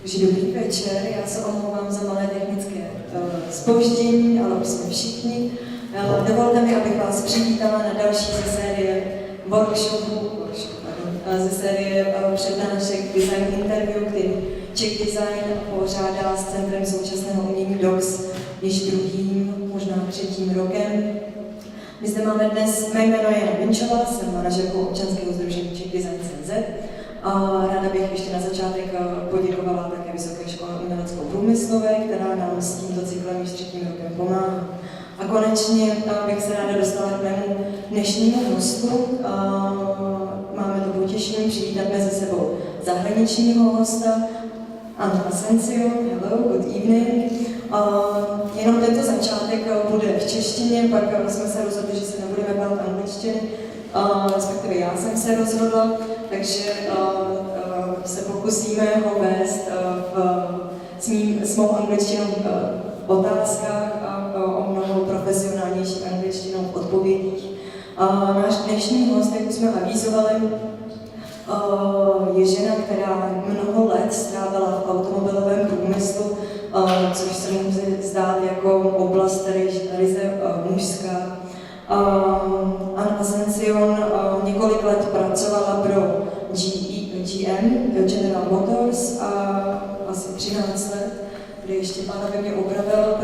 Takže dobrý večer, já se omlouvám za malé technické zpoždění, ale už jsme všichni. Dovolte mi, abych vás přivítala na další ze série ze série přednášek Design Interview, který Czech Design pořádá s Centrem současného umění DOX již druhým, možná třetím rokem. My zde máme dnes, mé jméno je Jana Vinčová, jsem manažerkou občanského sdružení Czech Design.cz a ráda bych ještě na začátek poděkovala také Vysoké škole umělecko-průmyslové, která nám s tímto cyklem již třetím rokem pomáhá. A konečně bych se ráda dostala k mému dnešnímu hostu. Máme to potěšení přivítat mezi sebou zahraničního hosta, Anne Asensio. Hello, good evening. Jenom tento začátek bude v češtině, pak jsme se rozhodli, že se nebudeme bát angličtiny, respektive já jsem se rozhodla, takže se pokusíme ho vést s mou angličtinou v otázkách a o mnoho profesionálnější angličtinou v odpovědích. Náš dnešní host, jak už jsme avizovali, je žena, která mnoho let strávila v automobilovém průmyslu, což se může zdát jako oblast ryze mužská. Anne Asensio několik let pracovala pro GM, General Motors, a asi 13 let, kde ještě pánové mě opravil,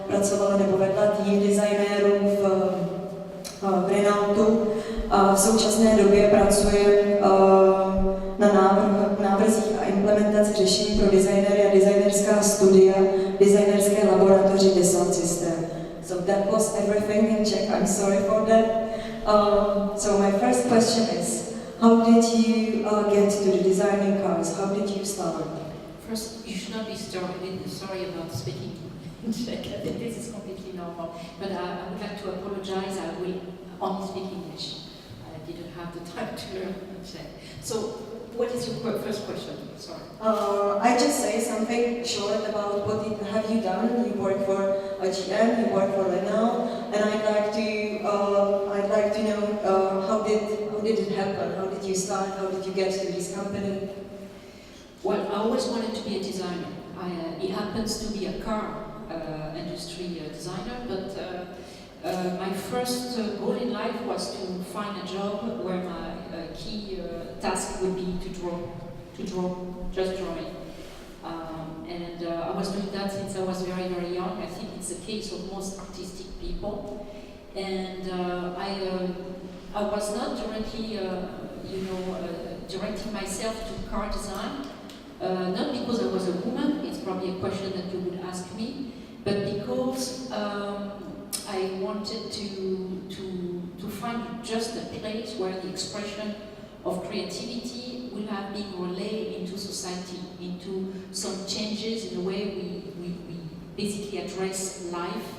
pracovala nebo vedla tým designérů v Renaultu. A v současné době pracuje na návrzích a implementaci řešení pro designéry a designerská studia designerské laboratoři Dassault Systèmes. So that was everything in Czech. I'm sorry for that. So my first question is, how did you get to the designing cars? How did you start? First, you should not be sorry about speaking in Czech. I think this is completely normal. But I would like to apologize. I will only speak English. I didn't have the time to learn Czech. So, what is your first question? Sorry. I just say something short about what have you done. You work for GM, you work for Renault, and I'd like to know how did it happen? How did you start? How did you get to this company? Well, I always wanted to be a designer. It happens to be a car industry designer, but my first goal in life was to find a job where my key task would be to draw, just drawing. And I was doing that since I was very, very young. I think it's the case of most artistic people. And I was not directly, directing myself to car design. Not because I was a woman, it's probably a question that you would ask me, but because I wanted to find just a place where the expression of creativity will have been relayed into society, into some changes in the way we basically address life,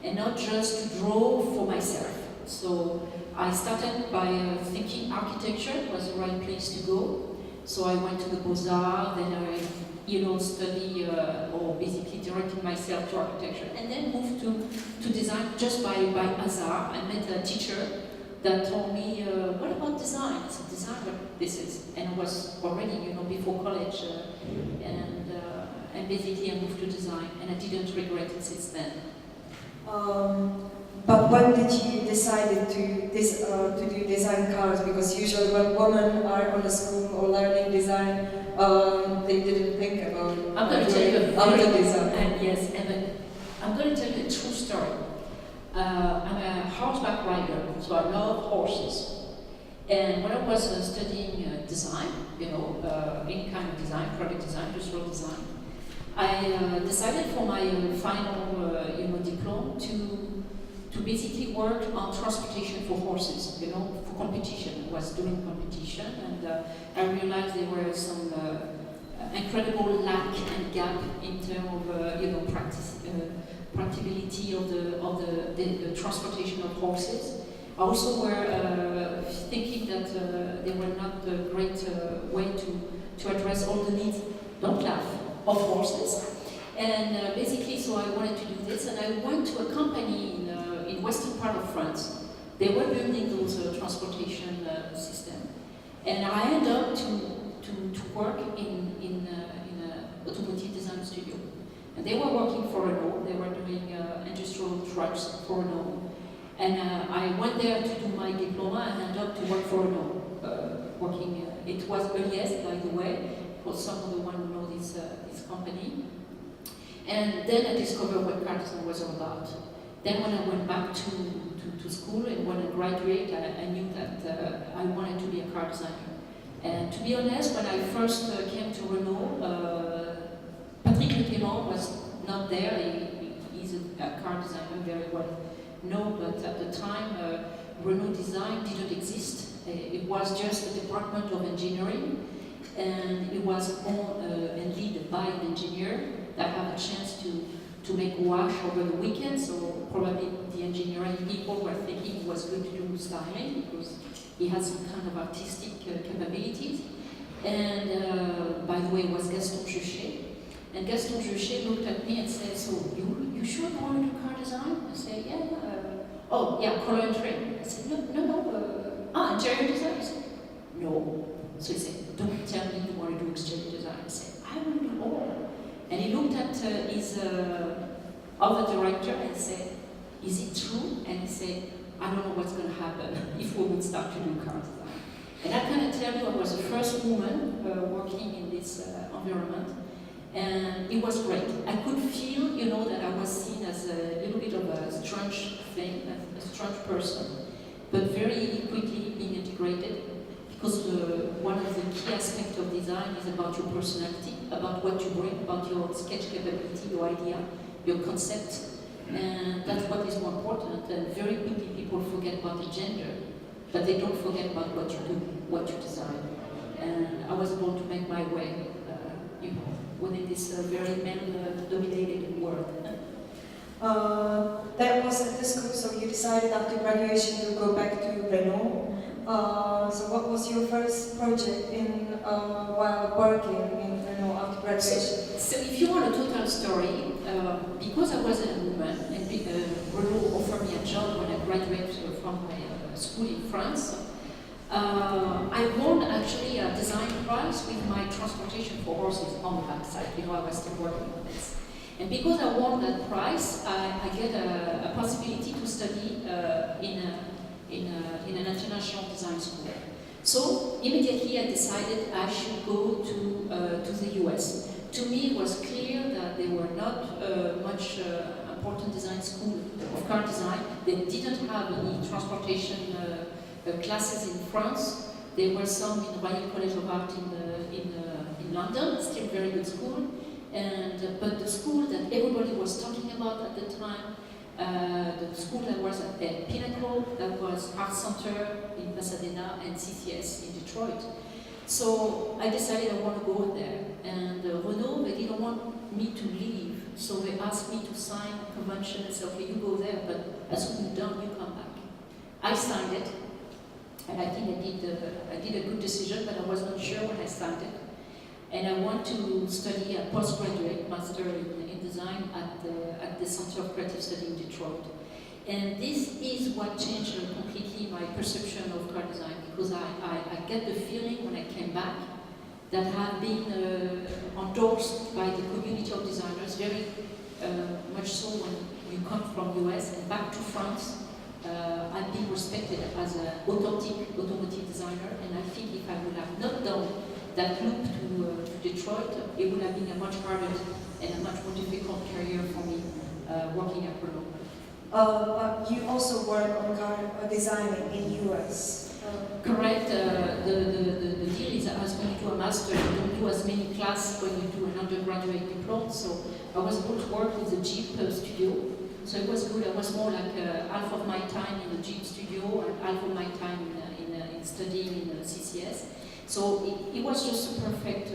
and not just to draw for myself. So I started by thinking architecture was the right place to go. So I went to the Beaux-Arts, then I study or basically directed myself to architecture, and then moved to design just by hazard. I met a teacher that told me, what about design? I said, design, what this is? And I was already, before college, and basically I moved to design, and I didn't regret it since then. But when did you decide to do design cars? Because usually when women are on the school or learning design, they didn't think about I'm going to tell you auto design. Yes, and I'm going to tell you a true story. I'm a horseback rider, so I love horses. And when I was studying design, any kind of design, product design, industrial design, I decided for my final, diploma to basically work on transportation for horses, for competition. I was doing competition, and I realized there were some incredible lack and gap in terms of, practicability of the transportation of horses. I also were thinking that they were not a great way to address all the needs, don't laugh, of horses. And basically, so I wanted to do this, and I went to a company in western part of France. They were building those transportation system, and I ended up to work in in an automotive design studio. And they were working for Renault, they were doing industrial trucks for Renault. And I went there to do my diploma and ended up to work for Renault. It was Eliès, by the way, for some of the one who know this company. And then I discovered what car design was all about. Then when I went back to school and when I graduated, I knew that I wanted to be a car designer. And to be honest, when I first came to Renault, Patrick Clément was not there. He's a car designer, very well known, but at the time, Renault Design didn't exist. It was just a department of engineering, and it was owned and led by an engineer that had a chance to make wash over the weekend. So probably the engineering people were thinking it was good to do styling because he had some kind of artistic capabilities. And by the way, it was Gaston Juchet. And Gaston Juchet looked at me and said, "So you sure you want to do car design?" I said, "Yeah." "Oh yeah, color and trim." I said, "No. Interior design?" I said, "No." So he said, "Don't tell me you want to do exterior design." I said, "I want to do all." And he looked at his other director and said, "Is it true?" And he said, "I don't know what's going to happen if women start to do car design." And I can tell you I was the first woman working in this environment. And it was great. I could feel, that I was seen as a little bit of a strange thing, a strange person, but very quickly being integrated, because one of the key aspects of design is about your personality, about what you bring, about your sketch capability, your idea, your concept, and that's what is more important. And very quickly people forget about the gender, but they don't forget about what you do, what you design. And I was able to make my way, within this very male-dominated world. That was at the school, so you decided after graduation to go back to Renault. So what was your first project while working in Renault after graduation? So if you want a total story, because I was a woman, and Renault offered me a job when I graduated from my school in France, I won actually a design prize with my transportation for horses on the backside. I was still working on this. And because I won that prize, I get a possibility to study in an international design school. So immediately I decided I should go to the US. To me it was clear that there were not much important design school of car design. They didn't have any transportation classes in France. There were some in Royal College of Art in London, still very good school. But the school that everybody was talking about at the time, the school that was at the pinnacle, that was Art Center in Pasadena and CCS in Detroit. So I decided I want to go there. And Renault, they didn't want me to leave, so they asked me to sign a convention and said, "Okay, you go there, but as soon as you're done, you come back." I signed it. And I think I did a good decision, but I was not sure when I signed it. And I want to study a postgraduate master in design at the Center of Creative Study in Detroit. And this is what changed completely my perception of car design, because I get the feeling when I came back that I have been endorsed by the community of designers, very much so when you come from US and back to France. I've been respected as an authentic automotive designer, and I think if I would have not done that loop to Detroit, it would have been a much harder and a much more difficult career for me working at Renault. But you also work on car designing in US. Correct. The deal is as when you do a master, you don't do as many classes when you do an undergraduate diploma. So I was able to work with the Jeep studio. So it was good. I was more like half of my time in the Jeep studio and half of my time in studying in CCS. So it was just a perfect,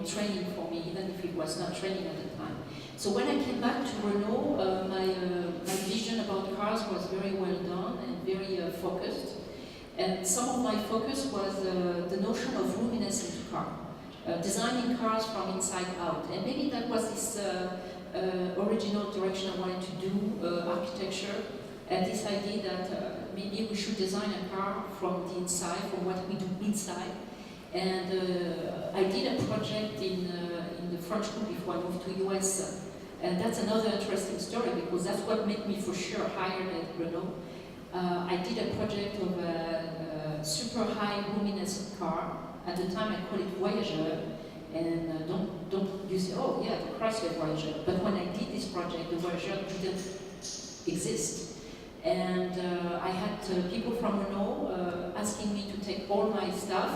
training for me, even if it was not training at the time. So when I came back to Renault, my vision about cars was very well done and very focused. And some of my focus was the notion of roominess in the car, designing cars from inside out. And maybe that was this original direction I wanted to do, architecture, and this idea that maybe we should design a car from the inside, from what we do inside. And I did a project in the French school before I moved to US. And that's another interesting story because that's what made me for sure hired at Renault. I did a project of a super high luminescent car. At the time I called it Voyageur. And don't you say, oh yeah, the Chrysler Voyageur. But when I did this project, the Voyageur didn't exist. And I had people from Renault asking me to take all my stuff,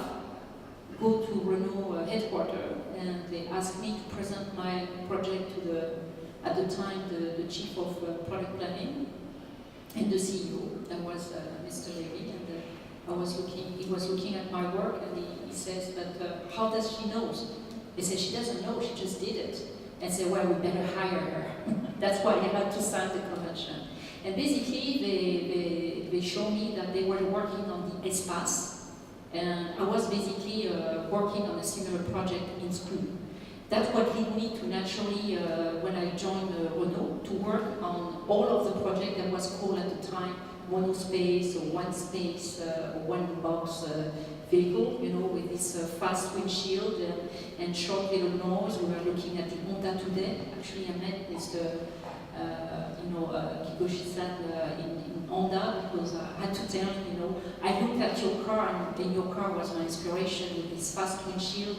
go to Renault headquarters, and they asked me to present my project to at the time, the chief of product planning and the CEO. That was Mr. Levy, and he was looking at my work, and he says, but how does she know? They said, she doesn't know, she just did it. And said, well, we better hire her. That's why I had to sign the convention. And basically, they showed me that they were working on the espace, and I was basically working on a similar project in school. That's what led me to naturally, when I joined Renault, to work on all of the project that was called at the time monospace or one space, one box vehicle, you know, with this fast windshield and short little nose. We were looking at the Honda today. Actually, I met Mr. Kikoshi-san in Honda because I had to tell him, you know, I looked at your car and your car was my inspiration with this fast windshield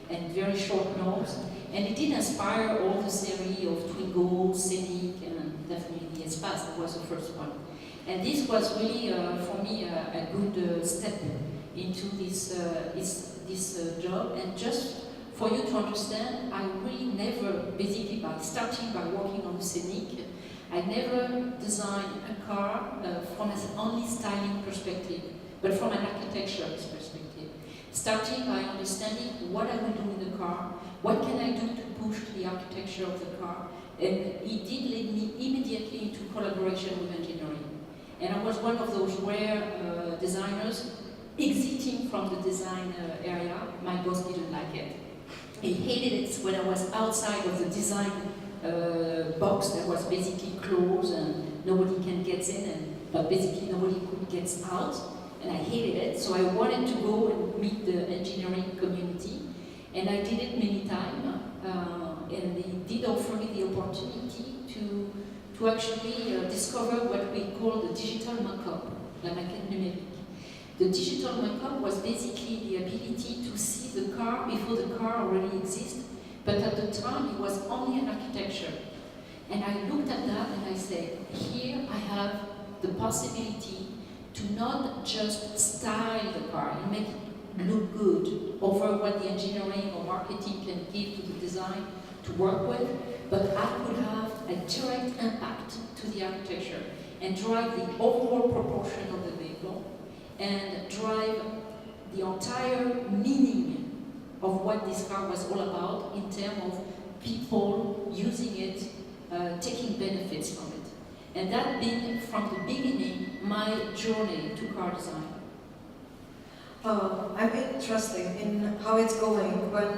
and very short nose. And it did inspire all the series of Twingo, Scénic, and definitely the Espace. That was the first one. And this was really, for me, a good step into this job. And just for you to understand, I really never, basically by starting by working on the Scénic, I never designed a car from an only styling perspective, but from an architectural perspective. Starting by understanding what I will do in the car, what can I do to push the architecture of the car, and it did lead me immediately into collaboration with engineering. And I was one of those rare designers exiting from the design area. My boss didn't like it. He hated it when I was outside of the design box that was basically closed and nobody can get in, but basically nobody could get out. And I hated it, so I wanted to go and meet the engineering community. And I did it many times, and they did offer me the opportunity to actually discover what we call the digital mock-up, la maquette numérique. The digital mock-up was basically the ability to see the car before the car already exists, but at the time it was only an architecture. And I looked at that and I said, here I have the possibility to not just style the car and make it look good over what the engineering or marketing can give to the design to work with, but I could have a direct impact to the architecture and drive the overall proportion of the vehicle and drive the entire meaning of what this car was all about in terms of people using it, taking benefits from it. And that been, from the beginning, my journey to car design. I'm interested in how it's going when,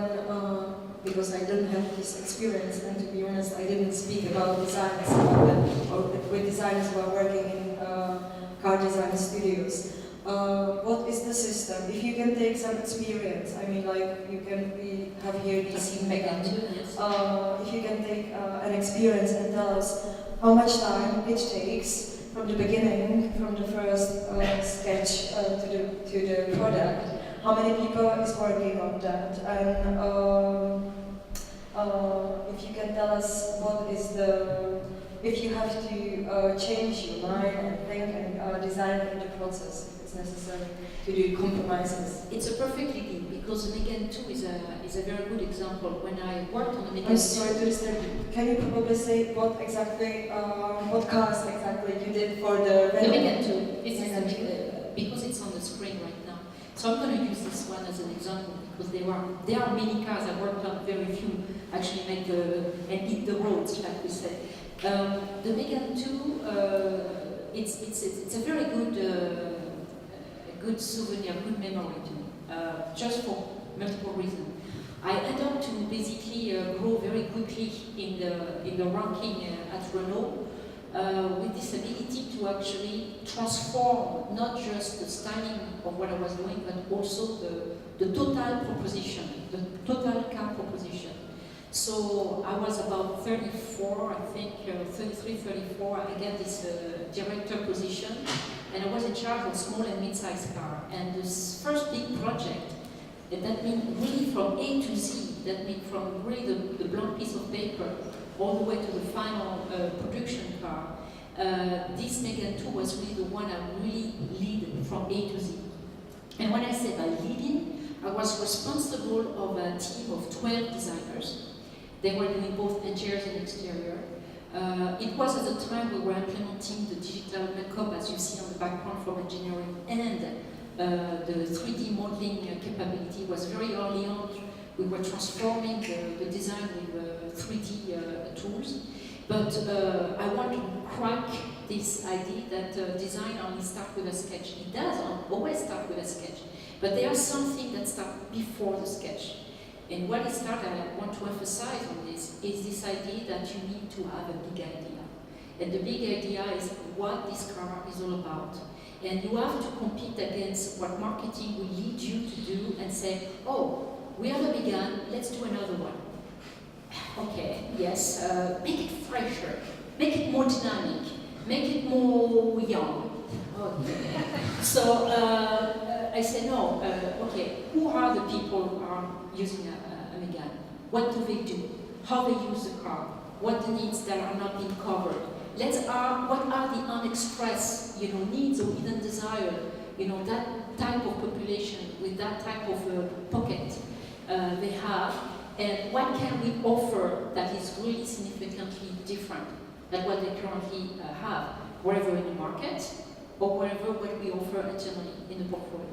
because I don't have this experience, and to be honest, I didn't speak about designers or with designers who are working in car design studios. What is the system? If you can take some experience, I mean, like we have here DC Mégane. If you can take an experience and tell us how much time it takes from the beginning, from the first sketch to the product, how many people is working on that, and if you can tell us what is if you have to change your mind and think and design in the process, if it's necessary to do compromises. It's a perfect lead because the Mégane 2 is a very good example. When I worked on the Mégane 2... I'm sorry to disturb you. Can you probably say what exactly, what cars exactly you did for the Mégane 2? This is because it's on the screen right now. So I'm going to use this one as an example because there are many cars I worked on, very few actually make and hit the roads, like we say. The Mégane 2, it's a very good souvenir, good memory to me, just for multiple reasons. I ended up to basically grow very quickly in the ranking at Renault. with this ability to actually transform not just the styling of what I was doing, but also the total proposition, the total car proposition. So I was about 34, I think, 33, 34, I got this director position, and I was in charge of small and mid-sized car. And this first big project, that means really from A to Z, that means from really the blank piece of paper all the way to the final production car. This Mégane 2 was really the one I really lead from A to Z. And when I say by leading, I was responsible of a team of 12 designers. They were doing both interiors and exterior. It was at the time we were implementing the digital makeup, as you see on the background from engineering, and the 3D modeling capability was very early on. We were transforming the design with 3D tools. But I want to crack this idea that design only starts with a sketch. It does always start with a sketch. But there are something that starts before the sketch. And what it started, I want to emphasize on this, is this idea that you need to have a big idea. And the big idea is what this car is all about. And you have to compete against what marketing will lead you to do and say, oh, we have a Mégane, let's do another one. Okay, yes, make it fresher, make it more dynamic, make it more young. Okay. So I say no, okay, who are the people who are using a Mégane? What do they do? How they use the car? What the needs that are not being covered? What are the unexpressed, needs or hidden desire, that type of population with that type of pocket they have, and what can we offer that is really significantly different than what they currently have, wherever in the market, or wherever what we offer internally in the portfolio.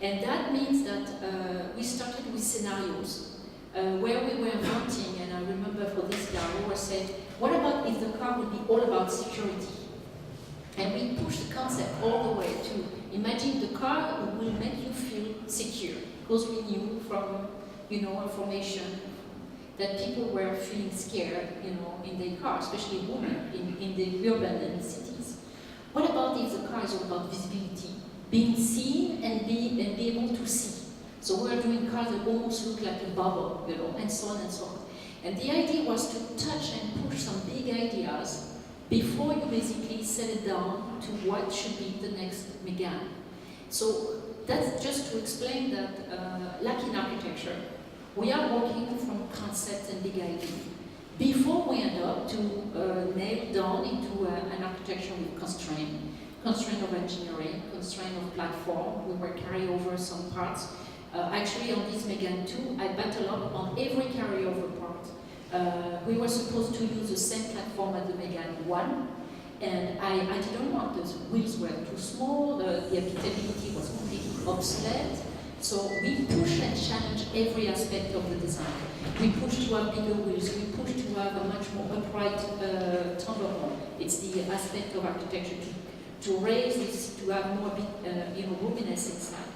And that means that we started with scenarios where we were inventing, and I remember for this car, we were saying, what about if the car would be all about security? And we pushed the concept all the way to imagine the car will make you feel secure, because we knew from information that people were feeling scared, in their car, especially women in the urban and cities. What about if the car is all about visibility, being seen and be able to see? So we're doing cars that almost look like a bubble, and so on and so on. And the idea was to touch and push some big ideas before you basically set it down to what should be the next Mégane. So that's just to explain that, like in architecture, we are working from concepts and big ideas before we end up to nail down into an architecture with constraint of engineering, constraint of platform. We will carry over some parts. Actually, on this Mégane 2, I battle up on every carryover part. We were supposed to use the same platform as the Mégane 1, and I didn't want those wheels were too small, the habitability was completely obsolete. So we push and challenge every aspect of the design. We push to have bigger wheels, we push to have a much more upright thunderbolt. It's the aspect of architecture to raise this, to have more roominess inside.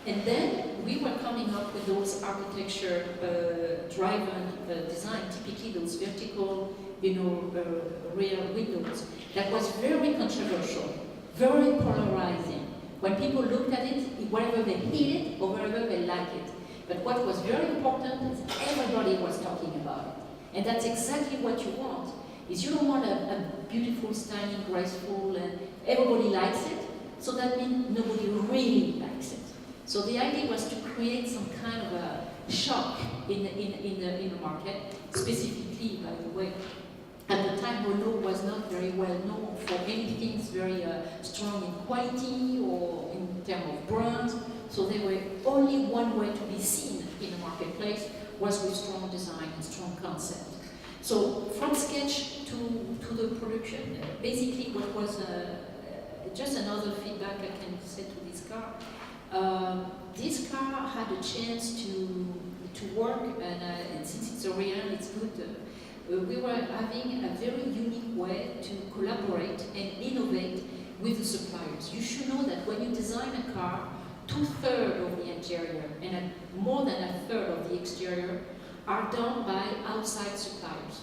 And then we were coming up with those architecture-driven design, typically those vertical, rear windows. That was very controversial, very polarizing. When people looked at it, whether they hate it or whether they like it. But what was very important is everybody was talking about it. And that's exactly what you want. Is you don't want a beautiful, styling, graceful, and everybody likes it. So that means nobody really likes it. So the idea was to create some kind of a shock in the market, specifically, by the way. At the time, Renault was not very well known for anything very strong in quality or in terms of brands. So there were only one way to be seen in the marketplace was with strong design and strong concept. So from sketch to the production, basically what was just another feedback I can say to this car. This car had a chance to work, and since it's a real, it's good. We were having a very unique way to collaborate and innovate with the suppliers. You should know that when you design a car, 2/3 of the interior and more than 1/3 of the exterior are done by outside suppliers.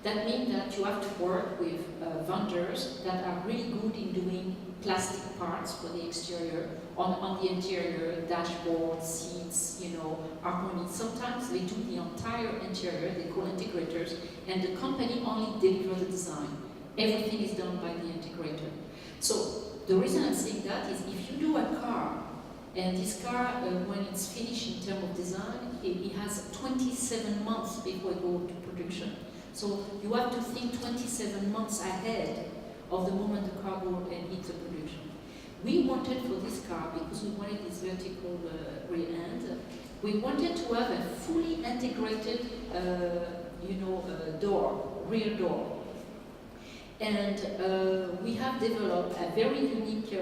That means that you have to work with vendors that are really good in doing plastic parts for the exterior, on the interior, dashboard, seats, you know, harmony. Sometimes they do the entire interior, they call integrators, and the company only delivers the design. Everything is done by the integrator. So the reason I'm saying that is if you do a car, and this car, when it's finished in terms of design, it has 27 months before it goes to production. So you have to think 27 months ahead of the moment the car will hit the production. We wanted for this car, because we wanted this vertical rear end, we wanted to have a fully integrated, rear door. And we have developed a very unique,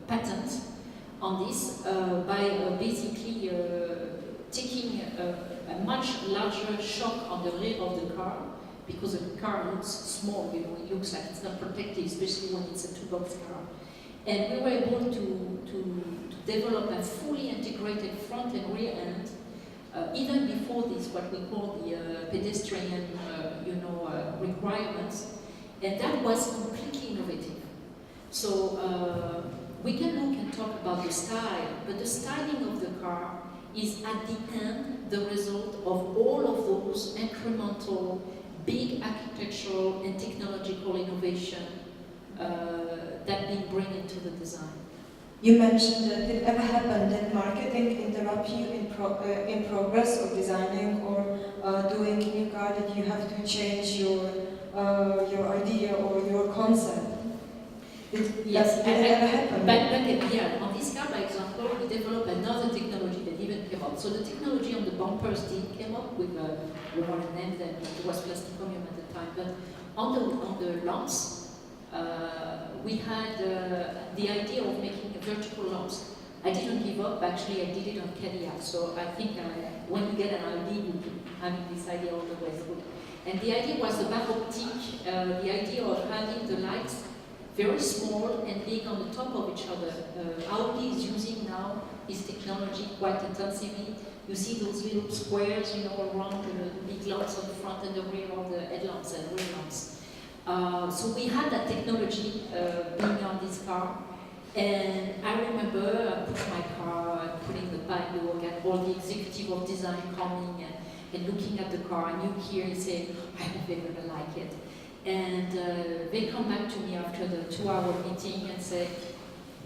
patent on this by basically taking a much larger shock on the rear of the car, because the car looks small, you know, it looks like it's not protected, especially when it's a two-box car. And we were able to develop a fully integrated front and rear end, even before this, what we call the pedestrian, requirements, and that was completely innovative. So we can look and talk about the style, but the styling of the car is at the end the result of all of those incremental, big architectural and technological innovation that been brought into the design. You mentioned that it ever happened that marketing interrupt you in progress of designing or doing a new car, that you have to change your idea or your concept. Yes, did it ever happen? But on this car, by example, we developed another technology that even came up. So the technology on the bumpers did came up with, we want to name them, it was plasticonium at the time, but on the lamps, we had the idea of making a vertical lamps. I didn't give up, actually I did it on Cadillac, so I think when you get an idea, you having this idea all the way through. And the idea was the back optique, the idea of having the lights very small and being on the top of each other. Audi is using now this technology quite intensively. You see those little squares, around the big lamps on the front and the rear of the headlamps and rear lamps. So we had that technology being on this car, and I remember I put my car, putting the padlock, and all the executive of design coming and looking at the car, and you hear and say, I hope they're gonna like it. And they come back to me after the 2-hour meeting and say,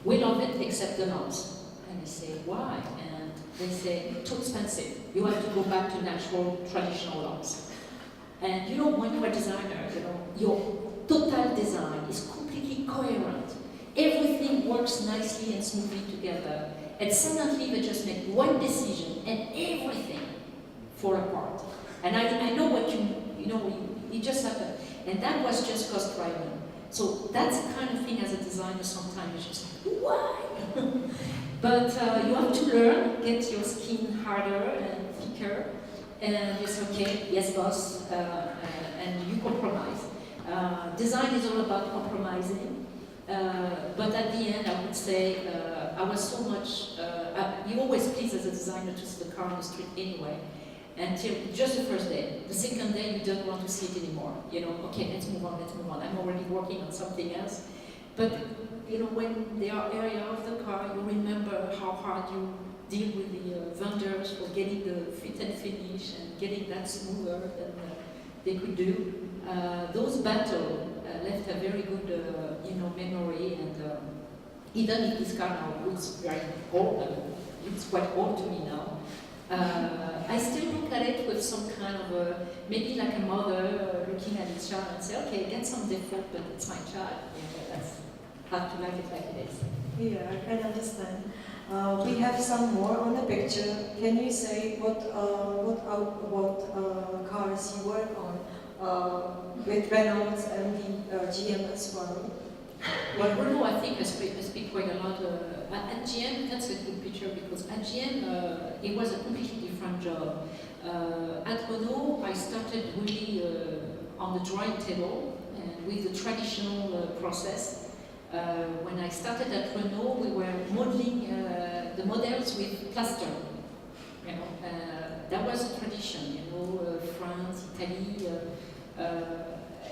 we love it except the lamps. And I say, why? And they say, too expensive. You have to go back to natural, traditional lamps. And when you're a designer, your total design is completely coherent. Everything works nicely and smoothly together. And suddenly they just make one decision and everything fall apart. And I know what it just happened. And that was just cost driven. So that's the kind of thing as a designer sometimes it's just like, why? But you have to learn, get your skin harder and thicker, and you say, okay, yes boss, and you compromise. Design is all about compromising, but at the end I would say I was so much, you always please as a designer to see the car on the street anyway, until just the first day. The second day you don't want to see it anymore. Okay, let's move on. I'm already working on something else. But when there are areas of the car, you remember how hard you deal with the vendors for getting the fit and finish and getting that smoother than they could do. Those battles left a very good, memory. And even if this car now looks very old, it's quite old to me now. I still look at it with some kind of maybe like a mother looking at its child and say, okay, get some default, but it's my child. That's have to like it like it is. Yeah, I can understand. We have some more on the picture. Can you say what cars you work on with Renault and the GM as well? Well, Renault, I think I speak quite a lot. At GM, that's a good picture because at GM, it was a completely different job. At Renault, I started really on the drawing table and with the traditional process. When I started at Renault, we were modeling the models with plaster. You know, that was a tradition. You know, France, Italy,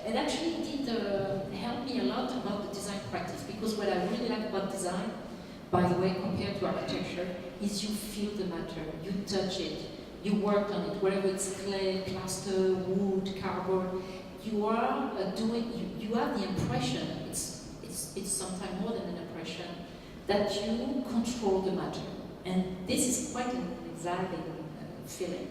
and actually it did help me a lot about the design practice, because what I really like about design, by the way, compared to architecture, is you feel the matter, you touch it, you work on it, whether it's clay, plaster, wood, cardboard. You are you have the impression, it's sometimes more than an impression, that you control the matter. And this is quite an exciting feeling.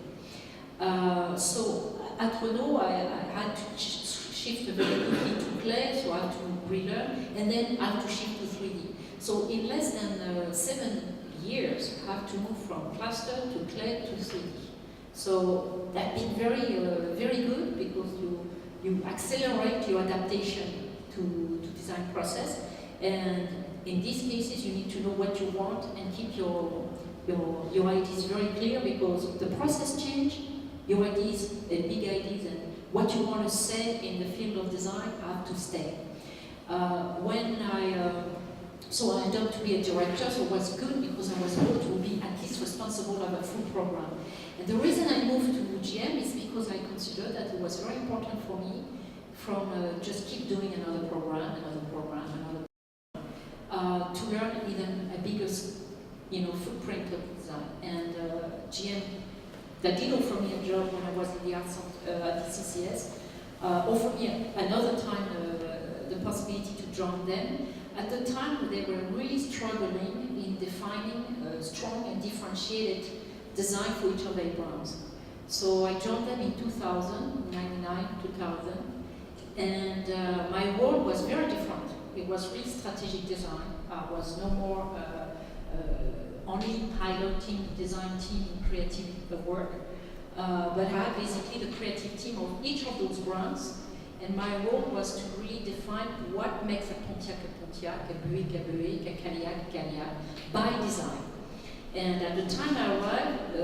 So at Renault, I had to shift very quickly to clay, so I had to relearn, and then I had to shift to 3D. So in less than 7 years, I have to move from plaster to clay to 3D. So that's been very good, because you accelerate your adaptation to design process, and in these cases you need to know what you want and keep your ideas very clear, because the process change, your ideas, big ideas, and what you want to say in the field of design have to stay. So I ended up to be a director, so it was good because I was able to be at least responsible of a full program. And the reason I moved to GM is because I considered that it was very important for me from just keep doing another program, to learn even a bigger, footprint of design. And GM, that did offer me a job when I was in the arts at the CCS, offered me another time the possibility to join them. At the time, they were really struggling in defining strong and differentiated design for each of their brands. So I joined them in 2000, 99, 2000, and my role was very different. It was really strategic design. I was no more only piloting the design team in creative work, but I had basically the creative team of each of those brands, and my role was to really define what makes a Pontiac, a Buick, a Cadillac, by design. And at the time I arrived,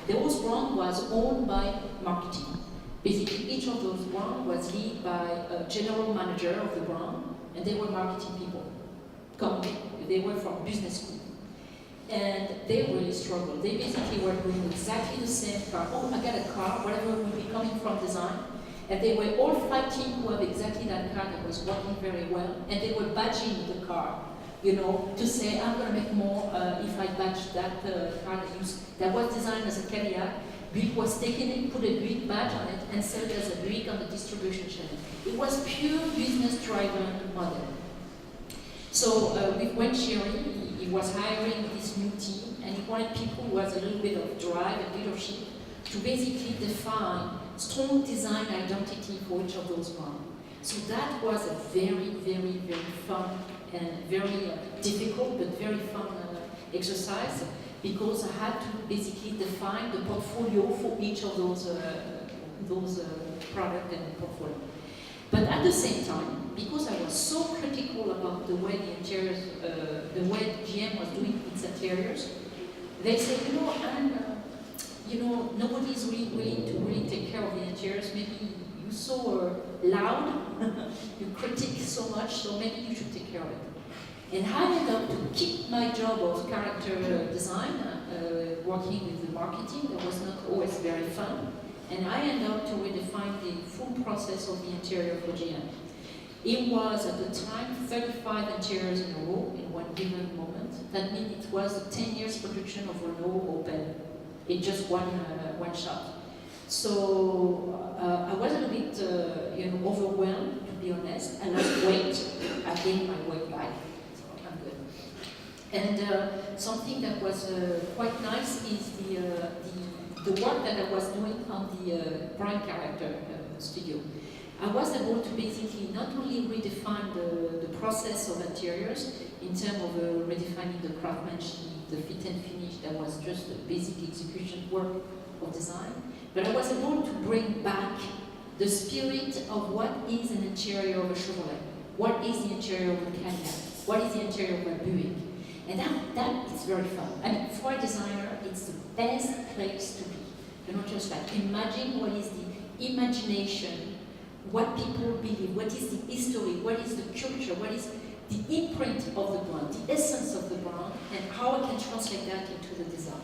those brands was owned by marketing. Basically, each of those brands was led by a general manager of the brand, and they were marketing people. They were from business school. And they really struggled. They basically were doing exactly the same car. Oh, I got a car, whatever will be coming from design. And they were all fighting to have exactly that car that was working very well. And they were badging the car, to say, I'm going to make more if I badge that car that was designed as a Cadillac. Buick was taking it, put a Buick badge on it, and sell it as a Buick on the distribution channel. It was pure business-driven model. So with Wen Cherry, he was hiring this new team, and he wanted people who had a little bit of drive and leadership to basically define strong design identity for each of those brands. So that was a very, very, very fun and very difficult but very fun exercise, because I had to basically define the portfolio for each of those products and portfolio. But at the same time, because I was so critical about the way the interiors, the way GM was doing its interiors, they said, Anne, nobody's really willing to really take care of the interiors. Maybe you're so loud, you critique so much, so maybe you should take care of it. And I ended up to keep my job of character design, working with the marketing. That was not always very fun. And I ended up to redefine the full process of the interior for GM. It was, at the time, 35 interiors in a row in one given moment. That means it was a 10 years production of Renault Opel in just one shot. So I was a little bit overwhelmed, to be honest. I lost weight. I gained my weight back, so I'm good. And something that was quite nice is the work that I was doing on the brand character studio. I was able to basically not only redefine the process of interiors in terms of redefining the craftsmanship, the fit and finish, that was just the basic execution work of design, but I was able to bring back the spirit of what is an interior of a Chevrolet, what is the interior of a Cadillac, what is the interior of a Buick. And that is very fun. I mean, for a designer, it's the best place to be. Just like imagine what is the imagination, what people believe, what is the history, what is the culture, what is the imprint of the brand, the essence of the brand, and how I can translate that into the design.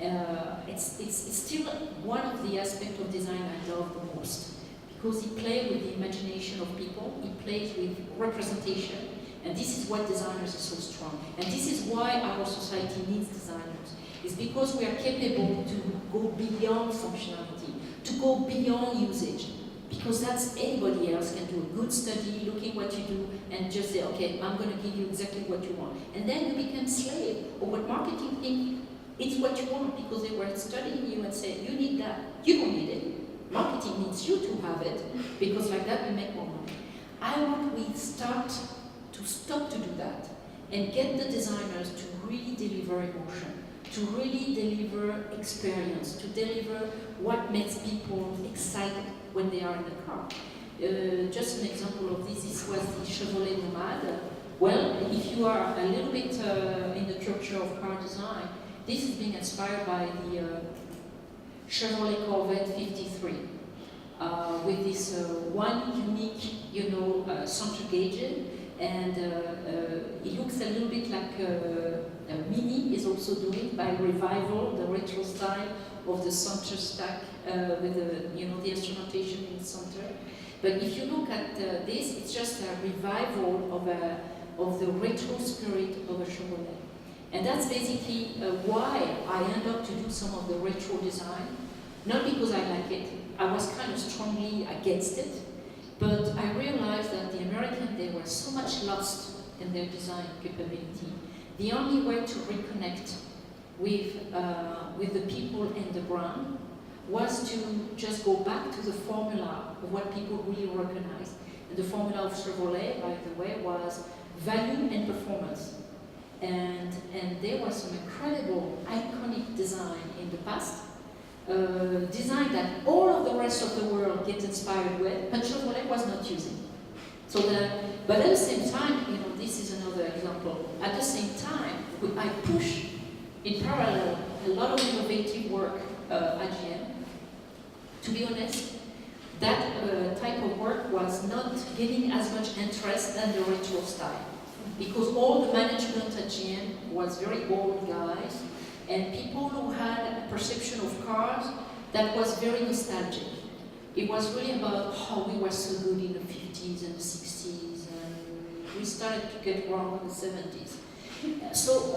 It's still one of the aspects of design I love the most, because it plays with the imagination of people, it plays with representation, and this is what designers are so strong. And this is why our society needs designers. It's because we are capable to go beyond functionality, to go beyond usage, because that's anybody else can do a good study, looking what you do, and just say, okay, I'm going to give you exactly what you want. And then you become slave of what marketing think it's what you want, because they were studying you and say, you need that. You don't need it. Marketing needs you to have it, because like that we make more money. I want we start to stop to do that and get the designers to really deliver emotion, to really deliver experience, to deliver what makes people excited when they are in the car. Just an example of this was the Chevrolet Nomade. Well, if you are a little bit in the culture of car design, this is being inspired by the Chevrolet Corvette 53, with this one unique, center gauge, and it looks a little bit like a Mini is also doing by revival, the retro style of the center stack with the instrumentation in the center. But if you look at this, it's just a revival of the retro spirit of a Chevrolet. And that's basically why I end up to do some of the retro design. Not because I like it, I was kind of strongly against it, but I realized that the Americans, they were so much lost in their design capability. The only way to reconnect with the people and the brand was to just go back to the formula of what people really recognize. And the formula of Chevrolet, by the way, was value and performance. And there was some incredible, iconic design in the past, design that all of the rest of the world gets inspired with, but Chevrolet was not using. But at the same time, this is another example. At the same time, I push in parallel a lot of innovative work at GM. To be honest, that type of work was not getting as much interest than the retro style, because all the management at GM was very old guys, and people who had a perception of cars that was very nostalgic. It was really about how we were so good in the 50s and the 60s, and we started to get wrong in the 70s. So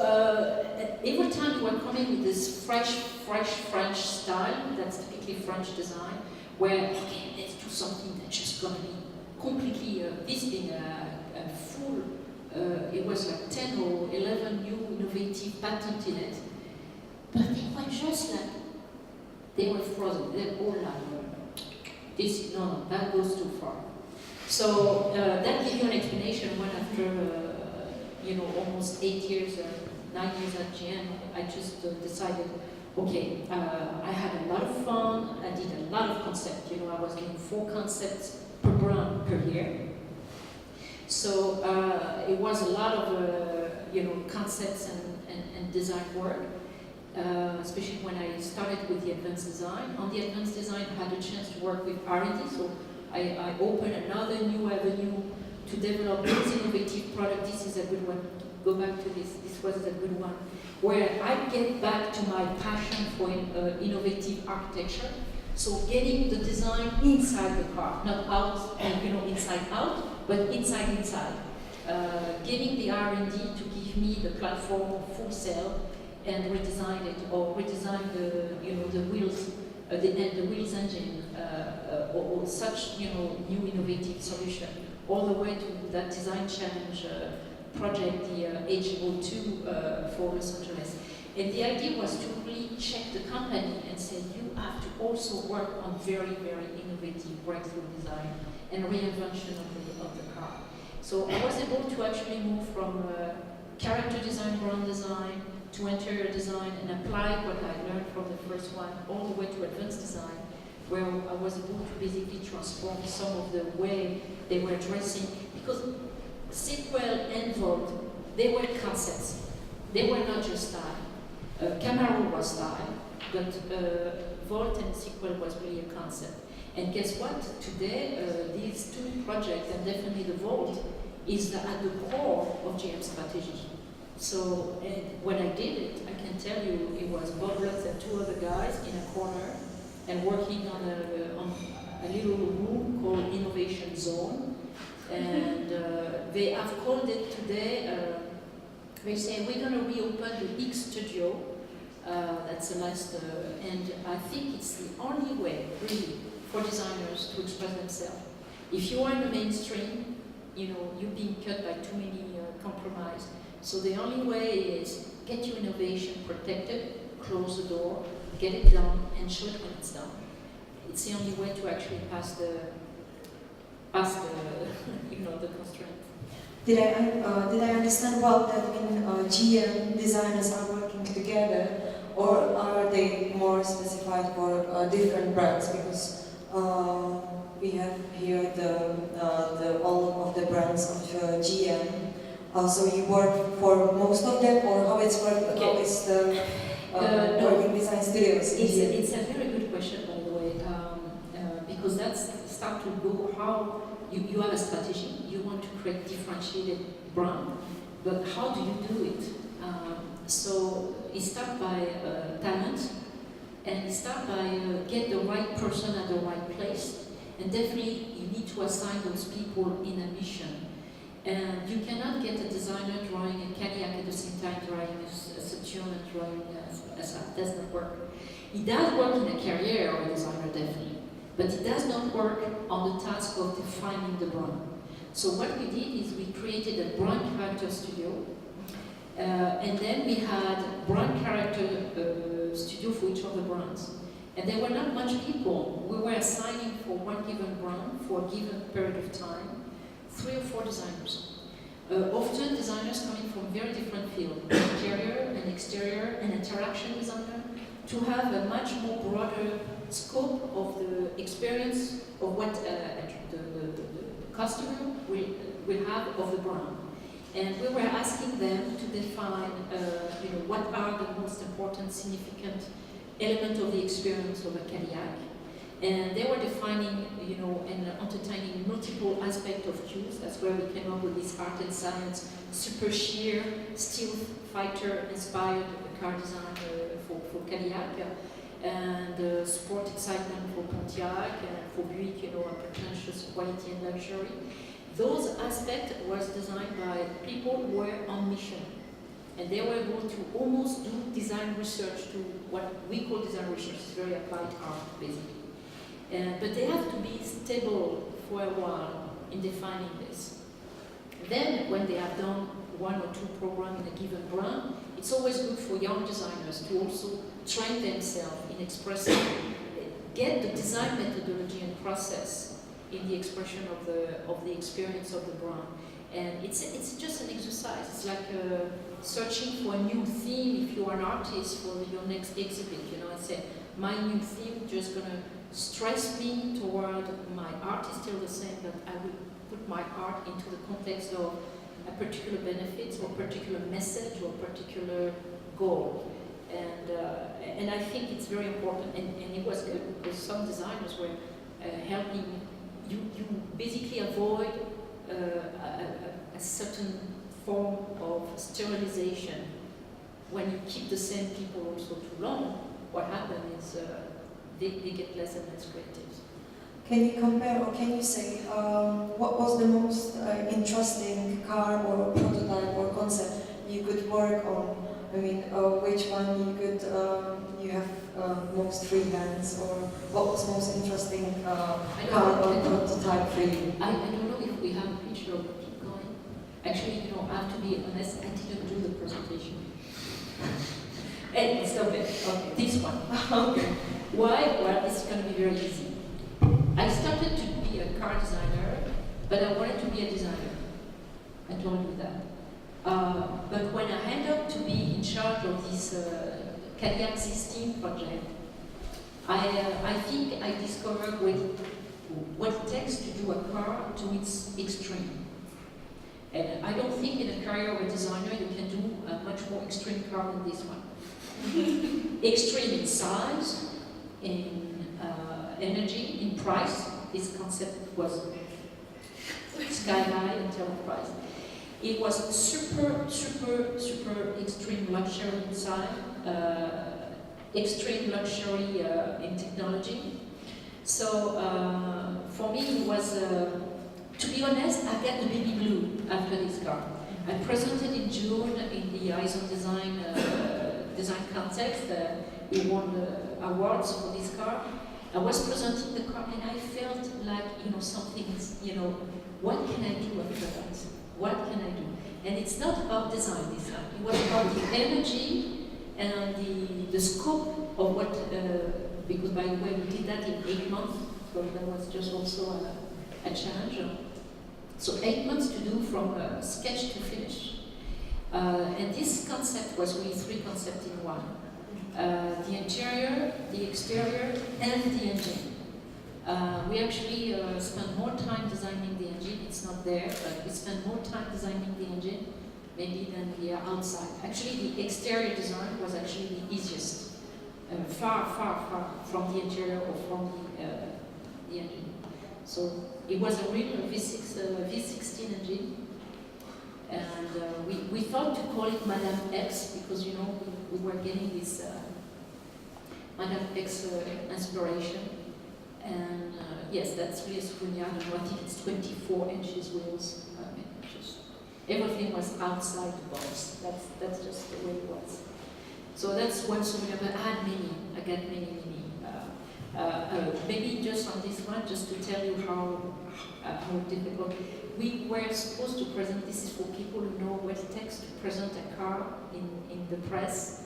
every time you were coming with this fresh French style, that's typically French design, where, okay, let's do something that's just going to be completely, this being a full, it was like 10 or 11 new innovative patents in it, but they were just like, they were frozen, they were all like, no, that goes too far. So that gives you an explanation when after, almost 8 years, 9 years at GM, I just decided, okay, I had a lot of fun, I did a lot of concepts, I was doing 4 concepts per brand per year. So it was a lot of, concepts and design work. Especially when I started with the advanced design. On the advanced design, I had a chance to work with R&D, so I opened another new avenue to develop this innovative product. This is a good one. Go back to this. This was a good one. Where I get back to my passion for innovative architecture. So getting the design inside the car, not out, inside out, but inside. Getting the R&D to give me the platform of full cell, and redesign it, or redesign the wheels, the wheels engine, or such new innovative solution, all the way to that design challenge project, the HO2 for Los Angeles. And the idea was to really check the company and say, you have to also work on very, very innovative breakthrough design and reinvention of the car. So I was able to actually move from character design, brand design, to interior design, and apply what I learned from the first one all the way to advanced design, where I was able to basically transform some of the way they were dressing, because Sequel and Volt, they were concepts. They were not just style. Camaro was style, but Volt and Sequel was really a concept. And guess what? Today, these 2 projects, and definitely the Volt, is at the core of GM strategy. So when I did it, I can tell you it was Bob Lutz and two other guys in a corner and working on a little room called Innovation Zone. And they have called it today, they say we're going to reopen the X Studio. That's the last, and I think it's the only way, really, for designers to express themselves. If you are in the mainstream, you know, you're being cut by too many compromise. So the only way is get your innovation protected, close the door, get it done, and show it when it's done. It's the only way to actually pass the the constraint. Did I understand well that in GM designers are working together, or are they more specified for different brands? Because we have here the all of the brands of GM. So you work for most of them, or how it's working? Okay. How is the working design studios? It's a very good question, by the way, because that's start to go how you have a strategy. You want to create differentiated brand, but how do you do it? So it starts by talent, and it starts by get the right person at the right place, and definitely you need to assign those people in a mission. And you cannot get a designer drawing a Cadillac at the same time drawing a Saturn and drawing that does not work. It does work in a career of a designer, definitely, but it does not work on the task of defining the brand. So what we did is we created a brand character studio, and then we had brand character studio for each of the brands. And there were not much people. We were assigning for one given brand for a given period of time 3 or 4 designers. Often designers coming from very different fields, interior and exterior and interaction designer, to have a much more broader scope of the experience of what the customer will have of the brand. And we were asking them to define what are the most important, significant elements of the experience of a Cadillac. And they were defining, and entertaining multiple aspects of cues. That's where we came up with this art and science, super sheer, steel fighter inspired car design for Cadillac, and sport excitement for Pontiac, and for Buick, a pretentious quality and luxury. Those aspects was designed by people who were on mission. And they were able to almost do design research to what we call design research. It's very applied art, basically. But they have to be stable for a while in defining this. Then, when they have done 1 or 2 programs in a given brand, it's always good for young designers to also train themselves in expressing, get the design methodology and process in the expression of the experience of the brand. And it's just an exercise. It's like searching for a new theme if you are an artist for your next exhibit. I say, my new theme just gonna stress me toward my art is still the same, but I will put my art into the context of a particular benefit or particular message or particular goal. And I think it's very important, and it was good because some designers were helping you basically avoid a certain form of sterilization. When you keep the same people also too long, what happens is they get less and less creative. Can you compare, or can you say, what was the most interesting car or prototype or concept you could work on? I mean, which one you could, you have most free hands, or what was most interesting car or prototype for you? I don't know if we have a picture of keep going. Actually, I have to be honest, I didn't do the presentation. Hey, stop it. Okay, this one. Okay. Why? Well, it's going to be very easy. I started to be a car designer, but I wanted to be a designer. I told you that. But when I ended up to be in charge of this Cadillac System project, I think I discovered what it takes to do a car to its extreme. And I don't think in a career of a designer you can do a much more extreme car than this one. Extreme in size, in energy, in price. This concept was sky high in terms of price. It was super extreme luxury inside, extreme luxury in technology. So for me it was, to be honest, I got the baby blue after this car. I presented in June in the Eyes on design contest. We won the awards for this car. I was presenting the car and I felt like, something is, what can I do after that? What can I do? And it's not about design this time. It was about the energy and the scope of what, because by the way, we did that in 8 months, so that was just also a challenge. So 8 months to do from sketch to finish. And this concept was really 3 concepts in one. The interior, the exterior, and the engine. We actually spent more time designing the engine. It's not there, but we spent more time designing the engine maybe than the outside. Actually, the exterior design was actually the easiest. Far from the interior or from the engine. So it was a real V16 engine. And we thought to call it Madame X because, we were getting this Madame X inspiration. And yes, that's really souvenir. I think it's 24 inches wheels. Everything was outside the box. That's just the way it was. So that's one souvenir, but I got many. Maybe just on this one, just to tell you how difficult. We were supposed to present, this is for people who know what it takes to present a car in the press.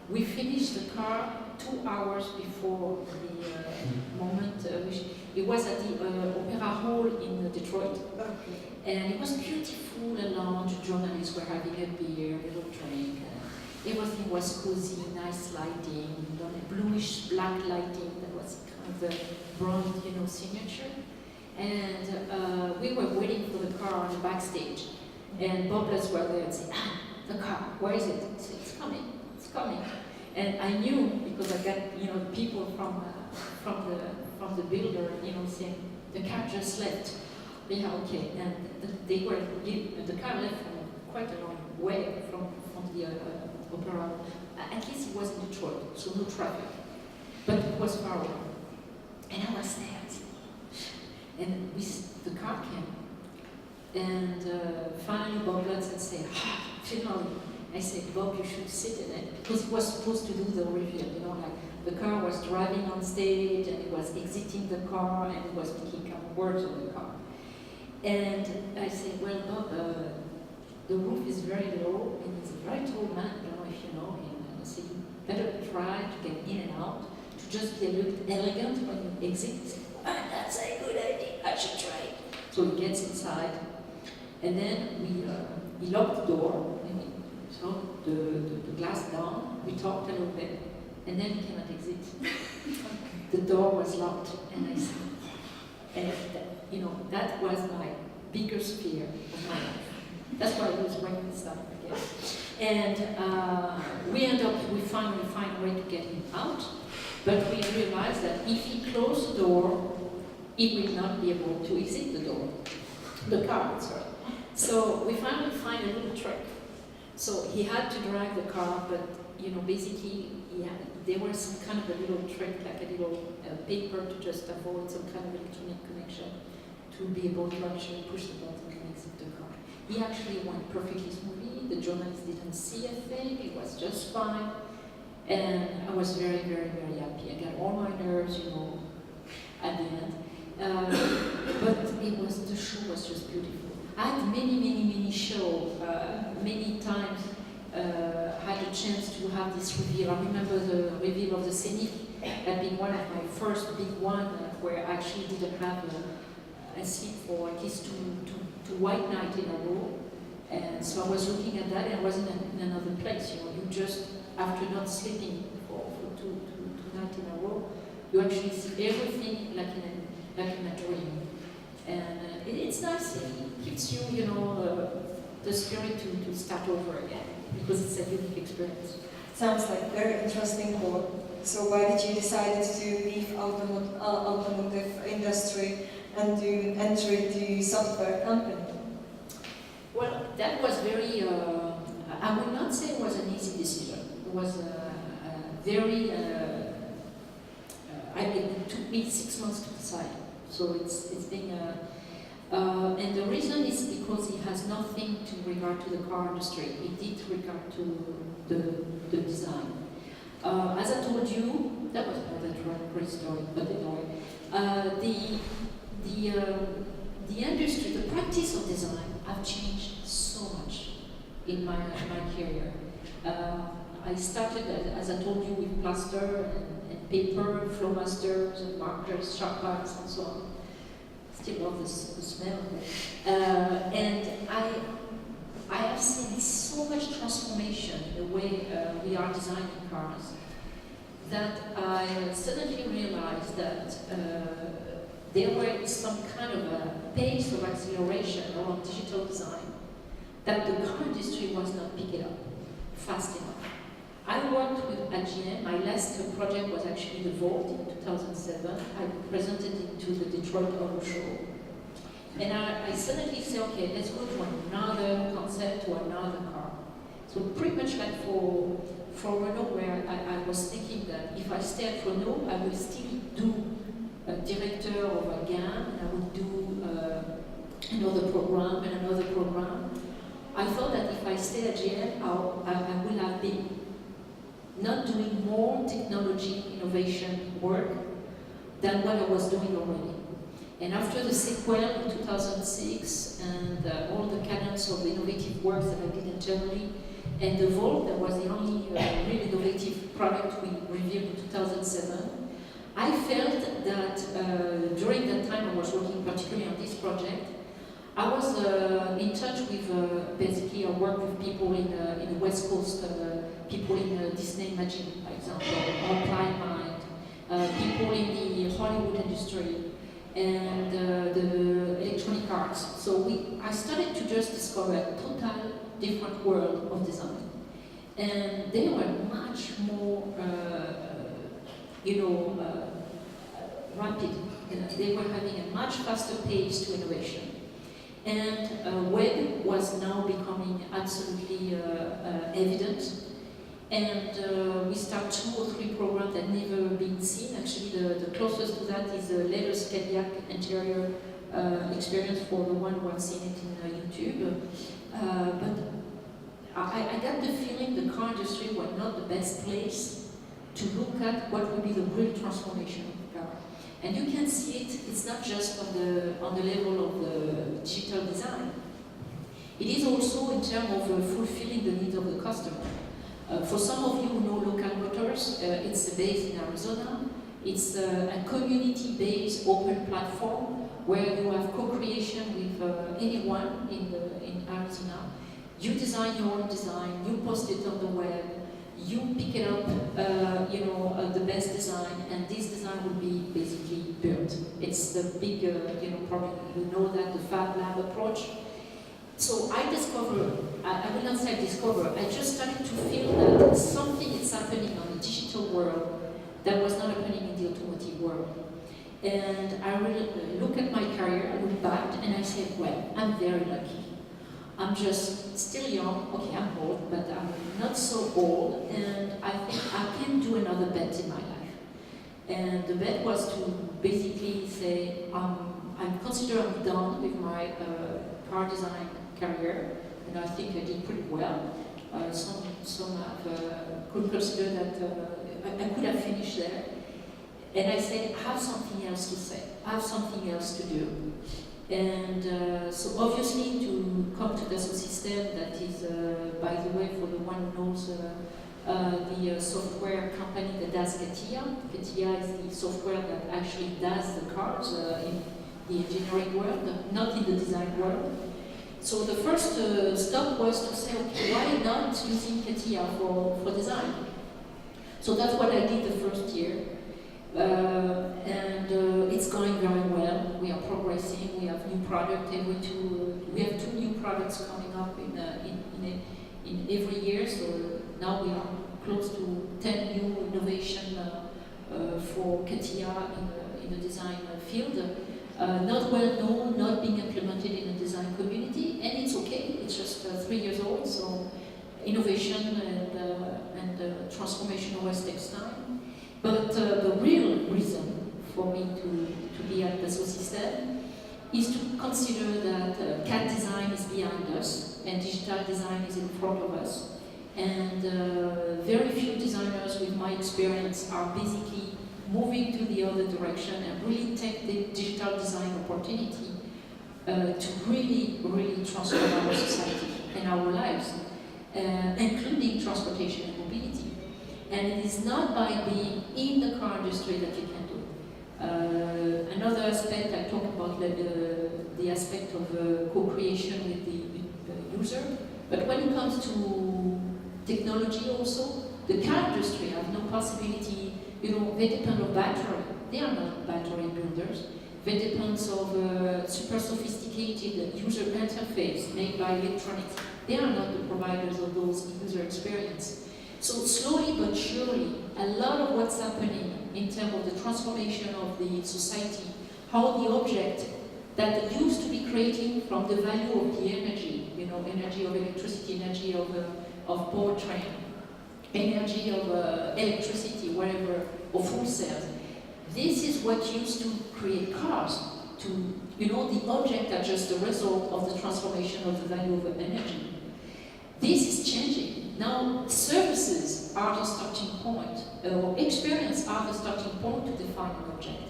We finished the car 2 hours before the moment, it was at the Opera Hall in Detroit. And it was beautiful, a lounge, journalists were having a beer, a little drink. Everything was cozy, nice lighting, bluish black lighting that was kind of the bronze, signature. And we were waiting for the car on the backstage. And bubblers were there and said, the car, where is it? I said, it's coming. And I knew, because I got, people from the builder, saying, the car just left. Yeah, okay. And the car left from quite a long way from the Opera. At least it was in Detroit, so no traffic. But it was far away. And I was there. And the car came. And finally Bob Lutz said, finally. I said, Bob, you should sit in it. Because he was supposed to do the reveal, like the car was driving on stage and it was exiting the car and it was making words on the car. And I said, well, Bob, the roof is very low and he's a very tall man, I don't know if you know him. And I said, you better try to get in and out, to just be a little elegant when you exit. He said, that's a good idea, I should try it. So he gets inside and then we locked the door. So the glass down, we talked a little bit, and then we cannot exit. The door was locked, and I said, and that was my biggest fear of my life. That's why I was wearing this stuff, I guess. And we finally find a way to get him out, but we realized that if he closed the door, he will not be able to exit the car, sorry. So we finally find a little trick. So he had to drive the car, but basically there was some kind of a little trick, like a little paper to just avoid some kind of electronic connection to be able to actually push the button and exit the car. He actually went perfectly smoothly. The journalist didn't see a thing. It was just fine, and I was very, very, very happy. I got all my nerves, at the end. But the show was just beautiful. I had many shows, many times had a chance to have this reveal. I remember the reveal of the Scénic, that being one of my first big one, where I actually didn't have a seat for at least two white nights in a row. And so I was looking at that and I was in another place. You just, after not sleeping for two nights in a row, you actually see everything like in a dream. And it's nice, it gives you, the spirit to start over again, because it's a unique experience. Sounds like a very interesting work. So why did you decide to leave automotive industry and to enter into software company? Well, that was very, I would not say it was an easy decision. It was very. It took me 6 months to decide. So it's been. And the reason is because it has nothing to regard to the car industry. It did regard to the design. As I told you, that was not a great story, but anyway, the industry, the practice of design, have changed so much in my career. I started, as I told you, with plaster and paper, flowmasters and markers, sharp marks, and so on. Still love the smell. And I have seen so much transformation in the way we are designing cars that I suddenly realized that there was some kind of a pace of acceleration around digital design that the car industry was not picking up fast enough. I worked with AGM. My last project was actually the Vault in 2007. I presented it to the Detroit Auto Show. And I suddenly said, okay, let's go to another concept, to another car. So pretty much like for Renault, where I was thinking that if I stay at Renault, I will still do a director of a GAN, and I would do another program and another program. I thought that if I stay at GM, I will have been not doing more technology innovation work than what I was doing already. And after the sequel in 2006 and all the cadence of the innovative work that I did internally, and the Vault, that was the only really innovative product we revealed in 2007, I felt that during that time I was working particularly on this project, I was in touch with, basically I worked with people in the West Coast, people in Disney Magic, for example, or Applied Mind, people in the Hollywood industry, and the electronic arts. So I started to just discover a total different world of design. And they were much more, rapid. They were having a much faster pace to innovation. And web was now becoming absolutely evident. And we start 2 or 3 programs that never been seen. Actually, the closest to that is the latest Cadillac interior experience for the one who have seen it in YouTube. But I got the feeling the car industry was not the best place to look at what would be the real transformation of the car. And you can see it, it's not just on the level of the digital design. It is also in terms of fulfilling the needs of the customer. For some of you who know Local Motors, it's based in Arizona. It's a community-based open platform where you have co-creation with anyone in Arizona. You design your own design, you post it on the web, you pick it up, the best design, and this design will be basically built. It's the big, probably you know that, the Fab Lab approach. So I discovered, I will not say discover, I just started to feel that something is happening on the digital world that was not happening in the automotive world. And I really look at my career, I look back, and I said, well, I'm very lucky. I'm just still young, okay, I'm old, but I'm not so old, and I think I can do another bet in my life. And the bet was to basically say, I consider I'm done with my car design career, and I think I did pretty well. Some could consider that I could have finished there. And I said, I have something else to say, I have something else to do. And so obviously to come to Dassault Systèmes, that is, by the way, for the one who knows the software company that does CATIA. CATIA is the software that actually does the cars in the engineering world, not in the design world. So the first stop was to say, okay, why not using CATIA for design? So that's what I did the first year. And it's going very well. We are progressing. We have new product we have 2 new products coming up in every year. So now we are close to 10 new innovation for CATIA in the design field. Not well known, not being implemented in the design community, and it's okay. It's just 3 years old, so innovation and transformation always takes time. But the real reason for me to be at Dassault Systèmes is to consider that CAD design is behind us and digital design is in front of us. And very few designers with my experience are basically moving to the other direction and really take the digital design opportunity to really transform our society and our lives, including transportation and mobility. And it is not by being in the car industry that you can do. Another aspect, I talk about the aspect of co-creation with the user, but when it comes to technology also, the car industry have no possibility, they depend on battery. They are not battery builders. They depend on super sophisticated user interface made by electronics. They are not the providers of those user experience. So slowly but surely, a lot of what's happening in terms of the transformation of the society, how the object that used to be creating from the value of the energy, energy of electricity, energy of powertrain, energy of electricity, whatever, or fuel cells. This is what used to create cars. The object are just the result of the transformation of the value of energy. This is changing. Now, services are the starting point, or experience are the starting point to define an object.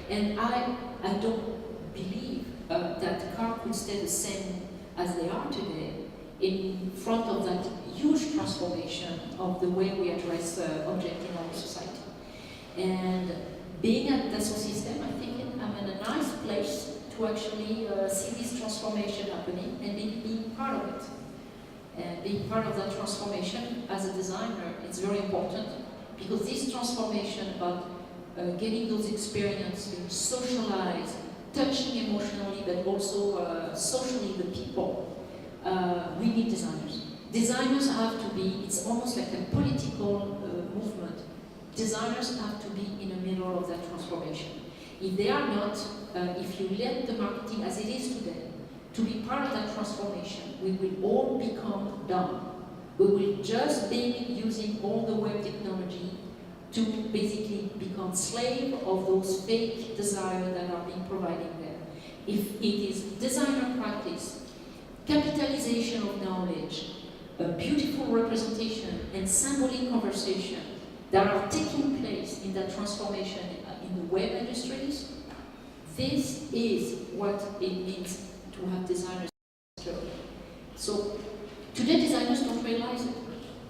And I don't believe that cars could stay the same as they are today in front of that huge transformation of the way we address objects in our society. And being at Dassault Systèmes, I think I'm in a nice place to actually see this transformation happening and being part of it. And being part of that transformation as a designer, it's very important because this transformation about getting those experiences, being socialized, touching emotionally, but also socially the people, we need designers. Designers have to be, it's almost like a political movement. Designers have to be in the middle of that transformation. If they are not, if you let the marketing as it is today, to be part of that transformation, we will all become dumb. We will just be using all the web technology to basically become slave of those fake desires that are being provided there. If it is designer practice, capitalization of knowledge, a beautiful representation and symbolic conversation that are taking place in that transformation in the web industries, this is what it means to have designers. So today designers don't realize it.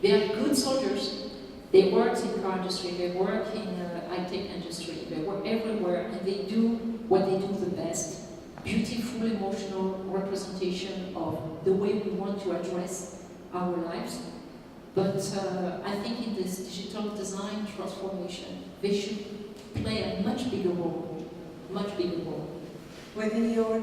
They are good soldiers. They work in the car industry, they work in high-tech industry, they work everywhere, and they do what they do the best. Beautiful, emotional representation of the way we want to address our lives. But I think in this digital design transformation, they should play a much bigger role, much bigger role. Within your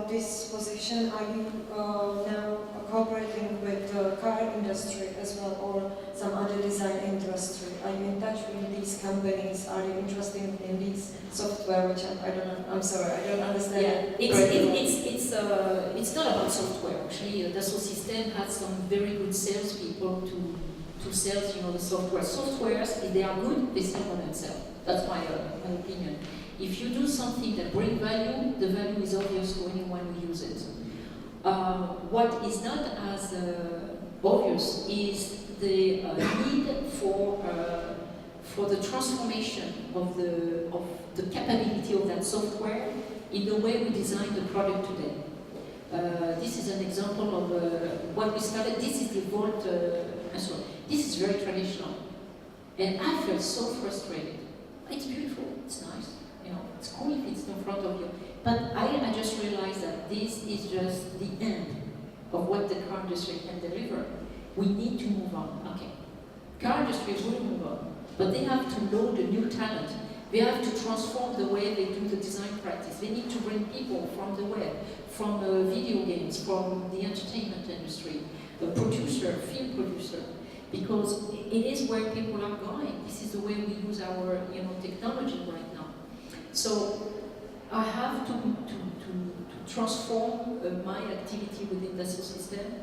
this position, are you now cooperating with the car industry as well, or some other design industry? Are you in touch with these companies? Are you interested in these software? Which I don't know. I'm sorry, I don't understand. Yeah, it's not about software. Actually, Dassault Systèmes has some very good salespeople to sell, the software. Softwares, if they are good, they sell for themselves. That's my opinion. If you do something that brings value, the value is obvious to anyone who uses it. What is not as obvious is the need for the transformation of the capability of that software in the way we design the product today. This is an example of what we started. This is the Volt. This is very traditional, and I felt so frustrated. It's beautiful. It's nice. It's cool if it's in front of you. But I just realized that this is just the end of what the car industry can deliver. We need to move on. Okay. Car industry will move on, but they have to load a new talent. They have to transform the way they do the design practice. They need to bring people from the web, from video games, from the entertainment industry, a producer, film producer, because it is where people are going. This is the way we use our technology right now. So I have to transform my activity within Dassault Systèmes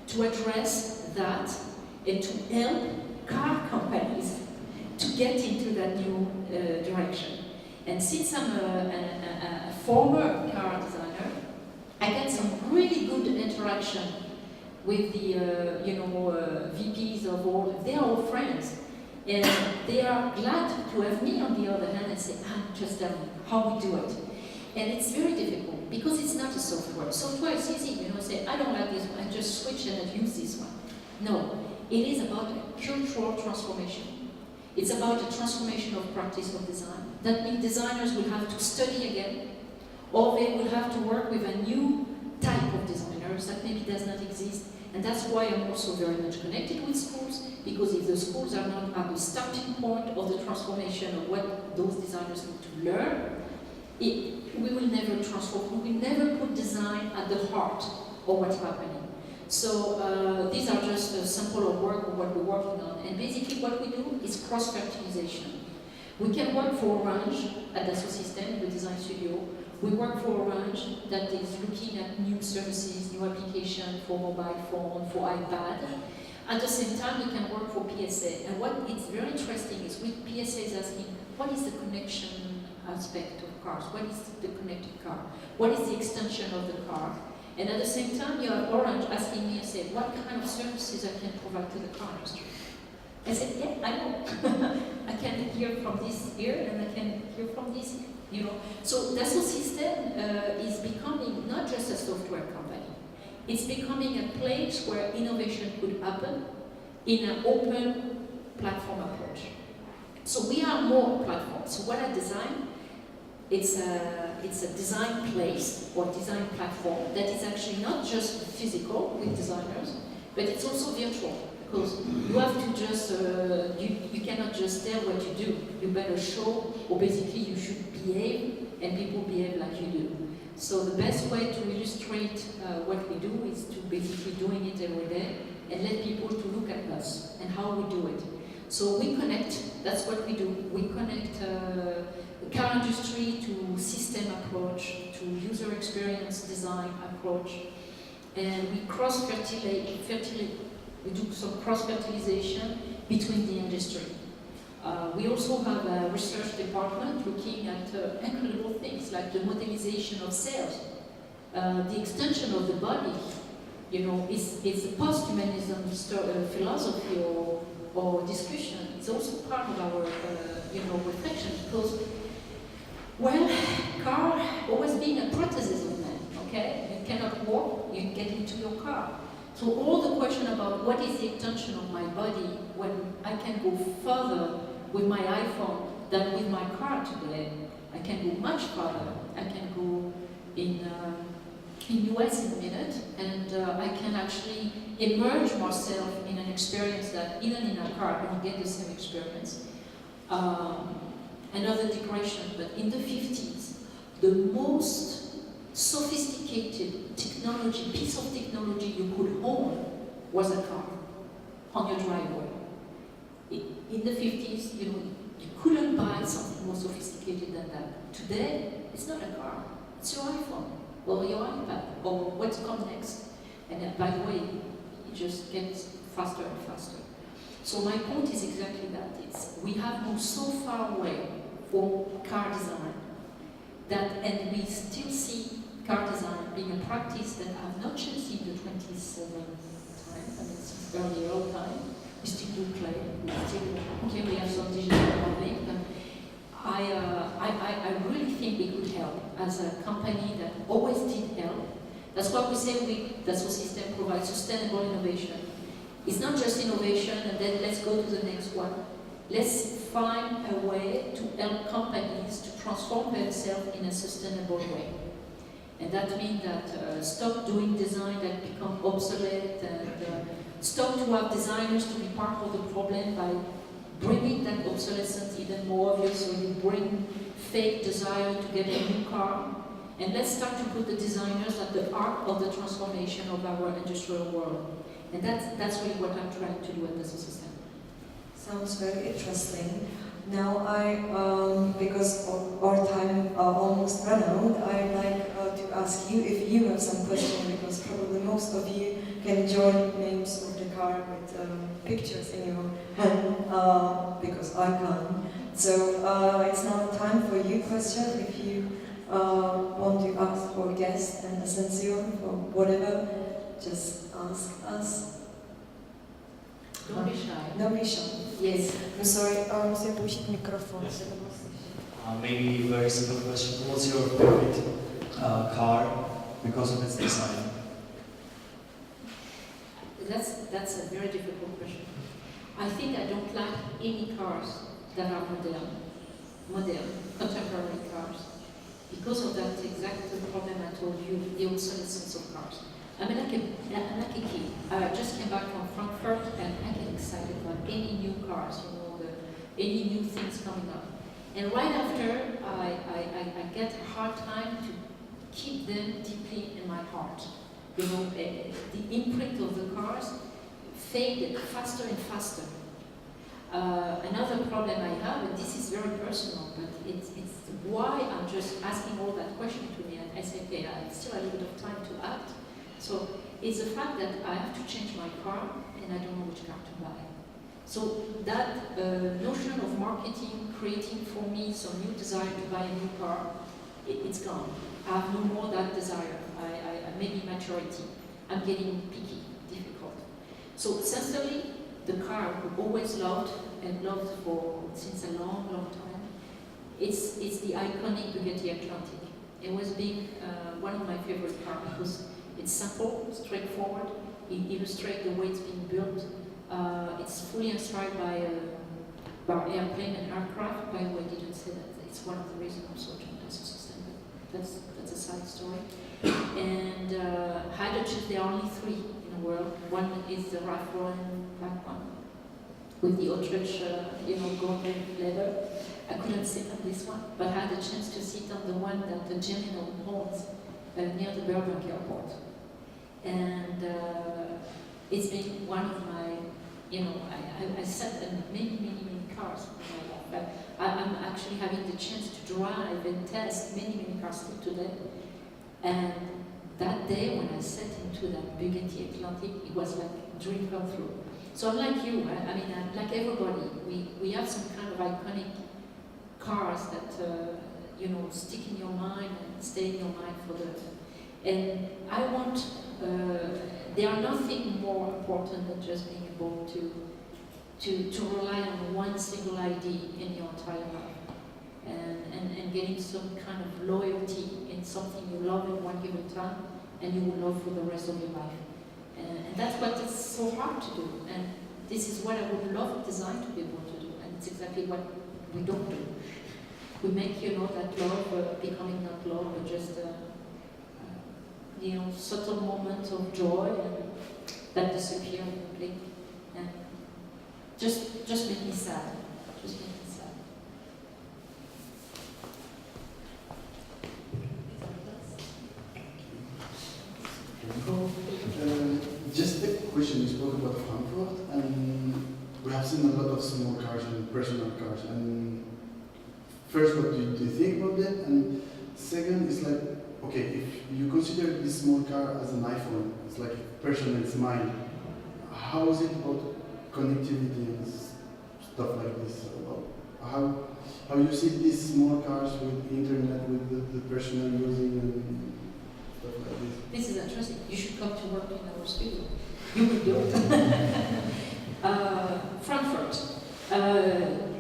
to address that and to help car companies to get into that new direction. And since I'm a former car designer, I get some really good interaction with the VPs of all. They are all friends, and they are glad to have me on the other hand and say, just tell me how we do it. And it's very difficult because it's not a software. Software is easy, say, I don't like this one, I just switch and I use this one. No, it is about a cultural transformation. It's about the transformation of practice of design. That means designers will have to study again, or they will have to work with a new type of designers that maybe does not exist. And that's why I'm also very much connected with schools, because if the schools are not at the starting point of the transformation of what those designers need to learn, we will never transform, we will never put design at the heart of what's happening. So these are just a sample of work of what we're working on. And basically what we do is cross-fertilization. We can work for Orange at Dassault Systèmes, the design studio. We work for Orange that is looking at new services, new applications for mobile phone, for iPad. At the same time, we can work for PSA. And what is very interesting is with PSA is asking, what is the connection aspect of cars? What is the connected car? What is the extension of the car? And at the same time, you have Orange asking me, say, what kind of services I can provide to the car industry? I said, yeah, I know. I can hear from this here, and I can hear from this, So Dassault Systèmes is becoming not just a software company. It's becoming a place where innovation could happen in an open platform approach. So we are more platforms. So what I design, it's a design place or design platform that is actually not just physical with designers, but it's also virtual. Because you have to just, you cannot just tell what you do. You better show, or basically you should behave, and people behave like you do. So the best way to illustrate what we do is to basically doing it every day, and let people to look at us and how we do it. So we connect, that's what we do. We connect the car industry to system approach, to user experience design approach, and we we do some cross-fertilization between the industry. We also have a research department looking at incredible things like the modelization of cells, the extension of the body. It's a post-humanism philosophy or discussion. It's also part of our reflection because, car always being a prosthesis of man. Okay, you cannot walk, you get into your car. So all the question about what is the extension of my body when I can go further with my iPhone than with my car today. I can go much further. I can go in US in a minute, and I can actually immerse myself in an experience that even in a car I don't get the same experience. Another digression, but in the 50s, the most sophisticated technology, piece of technology you could own was a car on your driveway. In the 50s, you couldn't buy something more sophisticated than that. Today, it's not a car, it's your iPhone, or your iPad, or what's come next. And by the way, it just gets faster and faster. So my point is exactly that. We have moved so far away from car design and we still see car design being a practice that have not changed in the 27 times, since early old time. We still do play, we have some digital modeling, but I really think we could help as a company that always did help. That's why we say Dassault Systèmes provides sustainable innovation. It's not just innovation and then let's go to the next one. Let's find a way to help companies to transform themselves in a sustainable way. And that means that stop doing design that become obsolete and stop to have designers to be part of the problem by bringing that obsolescence even more obvious, so you bring fake desire to get a new car. And let's start to put the designers at the heart of the transformation of our industrial world. And that's really what I'm trying to do at Dassault Systèmes. Sounds very interesting. Now because our time almost run out, I'd like to ask you if you have some questions, because probably most of you can join names of the car with pictures in your hand because I can't. So it's now time for you question. If you want to ask or guess Anne Asensio or whatever, just ask us. Don't be shy. Don't be shy. Yes. I'm sorry, musím použít mikrofon. Yes. Maybe a very simple question. What's your favorite car because of its design? That's a very difficult question. I think I don't like any cars that are modern, contemporary cars. Because of that exact problem I told you, the obsolescence of cars. I'm like a kid. I just came back from Frankfurt and I get excited about any new cars, any new things coming up. And right after, I get a hard time to keep them deeply in my heart. The imprint of the cars faded faster and faster. Another problem I have, and this is very personal, but it's why I'm just asking all that question to me, and I say, okay, I still have a little bit of time to act. So it's the fact that I have to change my car, and I don't know which car to buy. So that notion of marketing, creating for me some new desire to buy a new car, it's gone. I have no more that desire. Maybe maturity. I'm getting picky, difficult. So essentially, the car I've always loved and loved for since a long, long time, it's the iconic Bugatti Atlantic. It was being one of my favorite cars because it's simple, straightforward. It illustrates the way it's being built. It's fully inspired by airplane and aircraft. By the way, I didn't say that. It's one of the reasons I'm so joined Dassault Systèmes, but that's a side story. And hydrogen, there are only 3 in the world. One is the rifle and black one with the Utrecht, golden leather. I couldn't sit on this one, but I had a chance to sit on the one that the gentleman owns near the Burbank airport. And it's been one of my, I sat in many cars in my life. But I'm actually having the chance to drive and test many cars still today. And that day when I sat into that Bugatti Atlantic, it was like a dream come through. So unlike you, I'm like everybody, we have some kind of iconic cars that stick in your mind and stay in your mind for the. And I want. There are nothing more important than just being able to rely on one single idea in your entire life. And getting some kind of loyalty in something you love at one given time, and you will love for the rest of your life. And that's what is so hard to do. And this is what I would love design to be able to do. And it's exactly what we don't do. We make, that love becoming not love, but just subtle moments of joy and that disappear completely. And just make me sad. Just make me sad. Just a question, you spoke about Frankfurt, and we have seen a lot of small cars and personal cars. And first, what do you think about that? And second is like, okay, if you consider this small car as an iPhone, it's like personal, it's mine. How is it about connectivity and stuff like this? How you see these small cars with internet, with the personal using and stuff like this? This is interesting. You should come to work in our studio. You will do it. Frankfurt.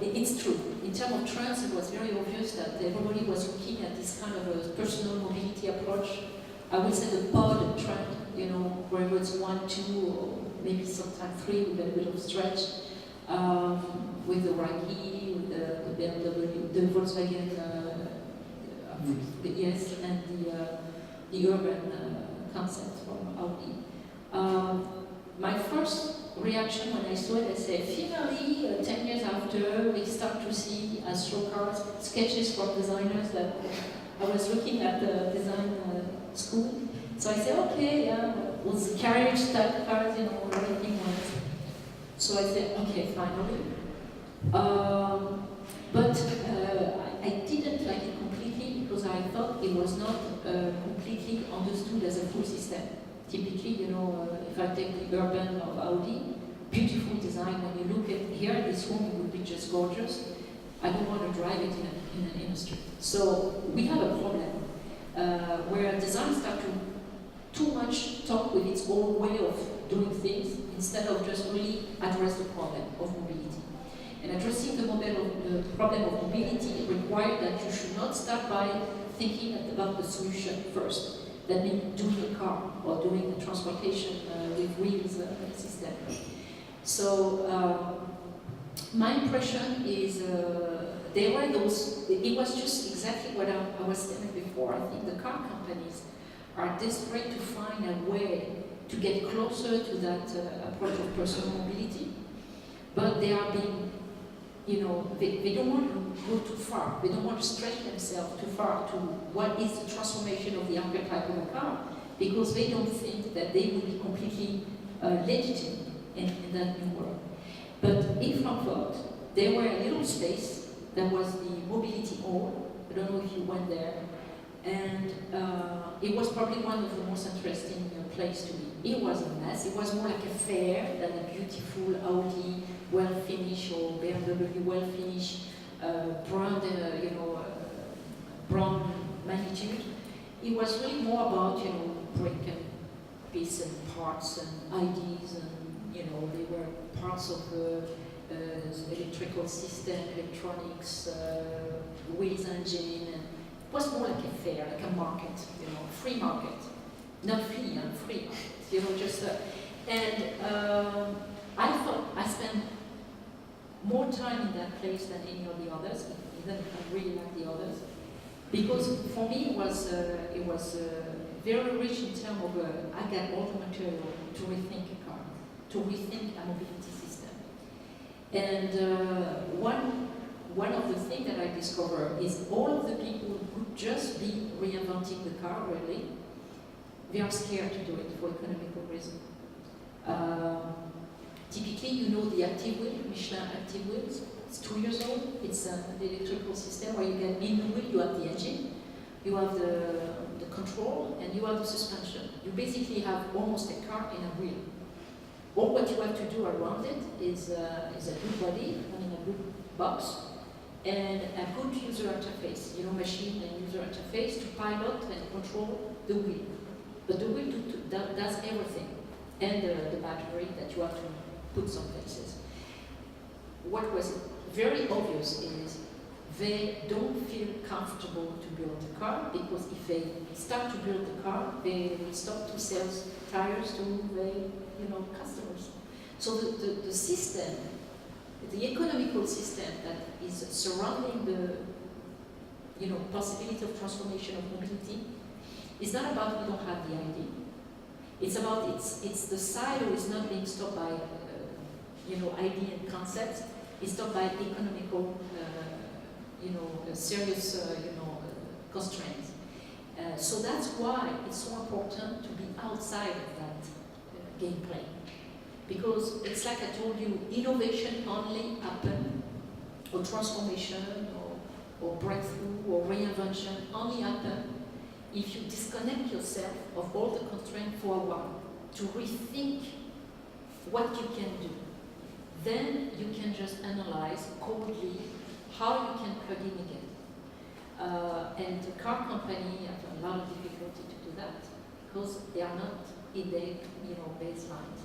It's true. In terms of trends, it was very obvious that everybody was looking at this kind of a personal mobility approach. I would say the pod trend, where it's 1, 2, or maybe sometimes 3 with a bit of stretch, with the Raki, with the BMW, the Volkswagen, yes, and the urban concept from Audi. My first reaction when I saw it, I said, finally, 10 years after, we start to see as show cars, sketches from designers that I was looking at the design school. So I said, okay, yeah, with carriage type cars, everything was. So I said, okay, finally. But I didn't like it completely because I thought it was not completely understood as a full system. Typically, you know, if I take the urban of Audi, beautiful design. When you look at here, this room, it would be just gorgeous. I don't want to drive it in an industry. So we have a problem where design starts to too much talk with its own way of doing things instead of just really address the problem of mobility. And addressing the problem of mobility requires that you should not start by thinking about the solution first. That means doing a car or doing a transportation with wheels system. So my impression is there were those, it was just exactly what I was saying before. I think the car companies are desperate to find a way to get closer to that approach of personal mobility, but they are being, you know, they don't want to go too far. They don't want to stretch themselves too far to what is the transformation of the archetype of a car, because they don't think that they will be completely legitimate in that new world. But in Frankfurt, there were a little space that was the mobility hall. I don't know if you went there. And it was probably one of the most interesting places to be. It was a mess. It was more like a fair than a beautiful Audi, well-finished, or BMW, well-finished, brand, brand magnitude. It was really more about, you know, brick and piece and parts and ideas, and, you know, they were parts of the electrical system, electronics, wheels engine, and it was more like a fair, like a market, you know, free market. Not free, free market, you know, just, and I thought I spent more time in that place than any of the others, even if I really like the others, because for me it was very rich in terms of, I got all the material to rethink a car, to rethink a mobility system. And one of the things that I discovered is all of the people who just be reinventing the car, really, they are scared to do it for economical reasons. Typically, you know the active wheel, Michelin active wheels. It's 2 years old. It's an electrical system where you get in the wheel, you have the engine, you have the control, and you have the suspension. You basically have almost a car in a wheel. All what you have to do around it is a good body, I mean a good box, and a good user interface, you know, machine and user interface to pilot and control the wheel. But the wheel does everything, and the battery that you have to put some places. What was very obvious is they don't feel comfortable to build a car, because if they start to build the car, they will stop to sell tires to their, you know, customers. So the system, the economical system that is surrounding the, you know, possibility of transformation of mobility is not about we don't have the idea. It's about it's the silo is not being stopped by you know, idea and concepts. It's stopped by economical you know, serious you know, constraints. So that's why it's so important to be outside of that gameplay. Because it's like I told you, innovation only happen, or transformation, or breakthrough, or reinvention only happen if you disconnect yourself of all the constraints for a while, to rethink what you can do. Then you can just analyze coldly how you can plug in again. And the car company have a lot of difficulty to do that, because they are not in their, you know, baseline.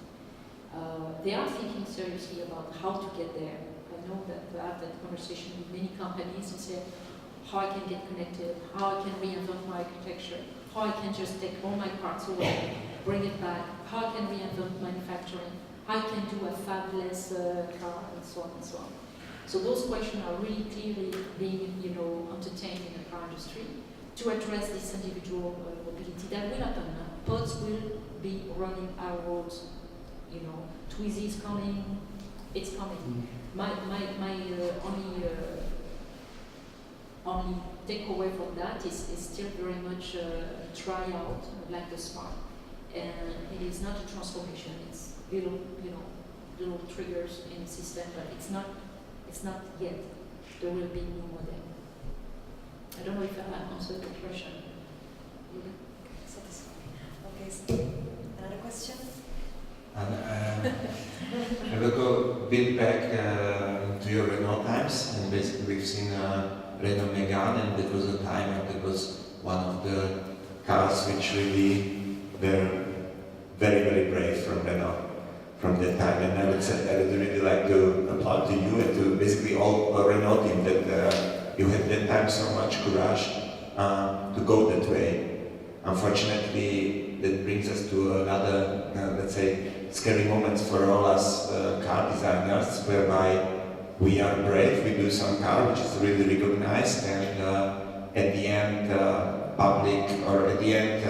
They are thinking seriously about how to get there. I know that I have that conversation with many companies and say how I can get connected, how I can reinvent my architecture, how I can just take all my parts away, bring it back, how I can reinvent manufacturing, how I can do a fabless car, and so on and so on. So those questions are really clearly being, you know, entertained in the car industry to address this individual mobility. That will happen. Pods will be running our roads. You know, Twizy is coming. It's coming. My only takeaway from that is still very much try out, like the smart, and it is not a transformation. It's little, you know, little triggers in the system, but it's not yet. There will be new model. I don't know if I answered the question. Satisfying. Okay. So, Another question? And I will go a bit back to your Renault times, and basically we've seen Renault Mégane, and it was a time when it was one of the cars which really were very, very brave from Renault from that time. And I would really like to applaud to you and to basically all Renault team that you had that time so much courage to go that way. Unfortunately, that brings us to another, let's say, scary moments for all us car designers, whereby we are brave, we do some car which is really recognized, and at the end, public, or at the end,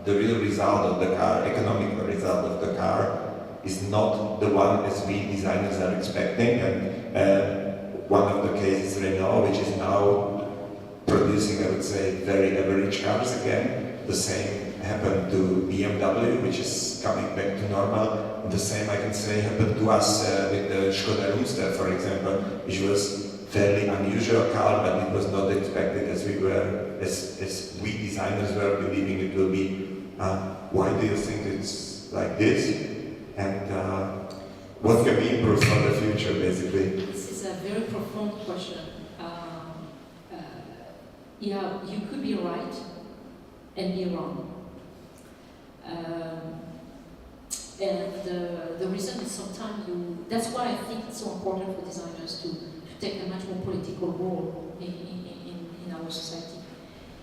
the real result of the car, economical result of the car, is not the one as we designers are expecting. And one of the cases, Renault, which is now producing, I would say, very average cars again. The same happened to BMW, which is coming back to normal. And the same, I can say, happened to us with the Skoda Roadster, for example, which was fairly unusual car, but it was not expected as we designers were believing it will be. Why do you think it's like this? And what can we improve for the future, basically? This is a very profound question. Yeah, you could be right and be wrong. And the reason is sometimes that's why I think it's so important for designers to take a much more political role in our society.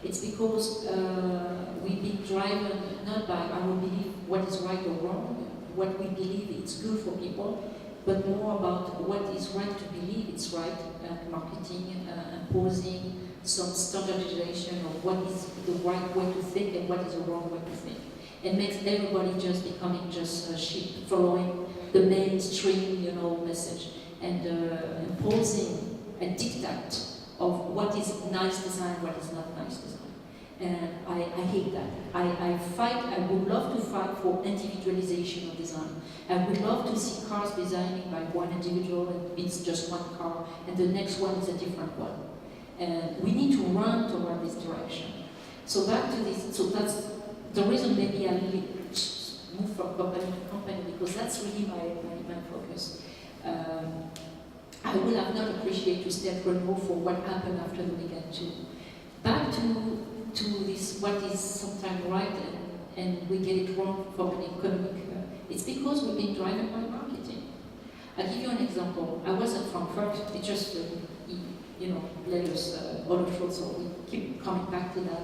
It's because we've been driven not by our belief what is right or wrong, what we believe is good for people, but more about what is right to believe it's right, marketing, imposing some standardization of what is the right way to think and what is the wrong way to think. It makes everybody just becoming just a sheep, following the mainstream, message, and imposing a diktat of what is nice design, what is not nice design. And I hate that. I would love to fight for individualization of design. I would love to see cars designing by one individual, and it's just one car, and the next one is a different one. And we need to run toward this direction. So back to this, so that's the reason maybe I really move from company to company, because that's really my focus. I would have not appreciated to stay at Renault for what happened after the Mégane 2. Back to this, what is sometimes right and we get it wrong from an economic, it's because we've been driven by marketing. I'll give you an example. I was at Frankfurt, it just, let us all of short, so we keep coming back to that.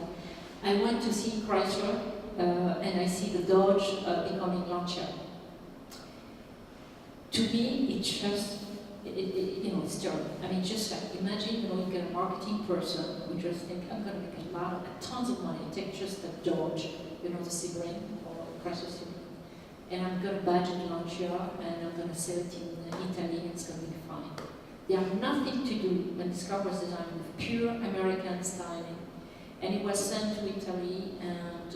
I went to see Chrysler, and I see the Dodge becoming Lancia. To me, it's just, it's terrible. I mean, just like, imagine, you get a marketing person who just think, I'm going to make tons of money, take just a Dodge, the Sebring, or Chrysler Sebring, and I'm going to badge it Lancia, and I'm going to sell it in Italy, and it's going to be fine. They have nothing to do when this car was designed with pure American styling. And it was sent to Italy, and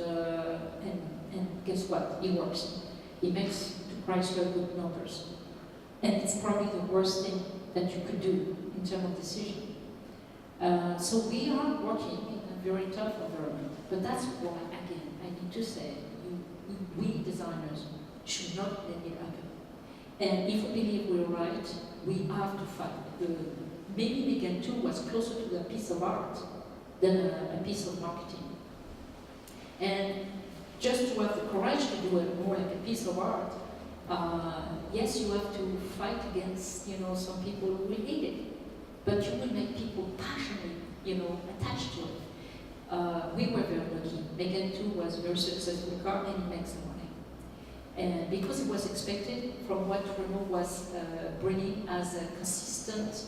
guess what? It works. It makes the Chrysler good numbers. And it's probably the worst thing that you could do in terms of decision. So we are working in a very tough environment. But that's why, again, I need to say, we designers should not let it happen. And if we believe we're right, we have to fight. Maybe Mégane 2 was closer to a piece of art than a piece of marketing. And just to have the courage to do it more like a piece of art, yes, you have to fight against, some people who will hate it, but you will make people passionately, attached to it. We were very lucky. Mégane 2 was a very successful car, and it makes money. And because it was expected from what Renault was bringing as a consistent,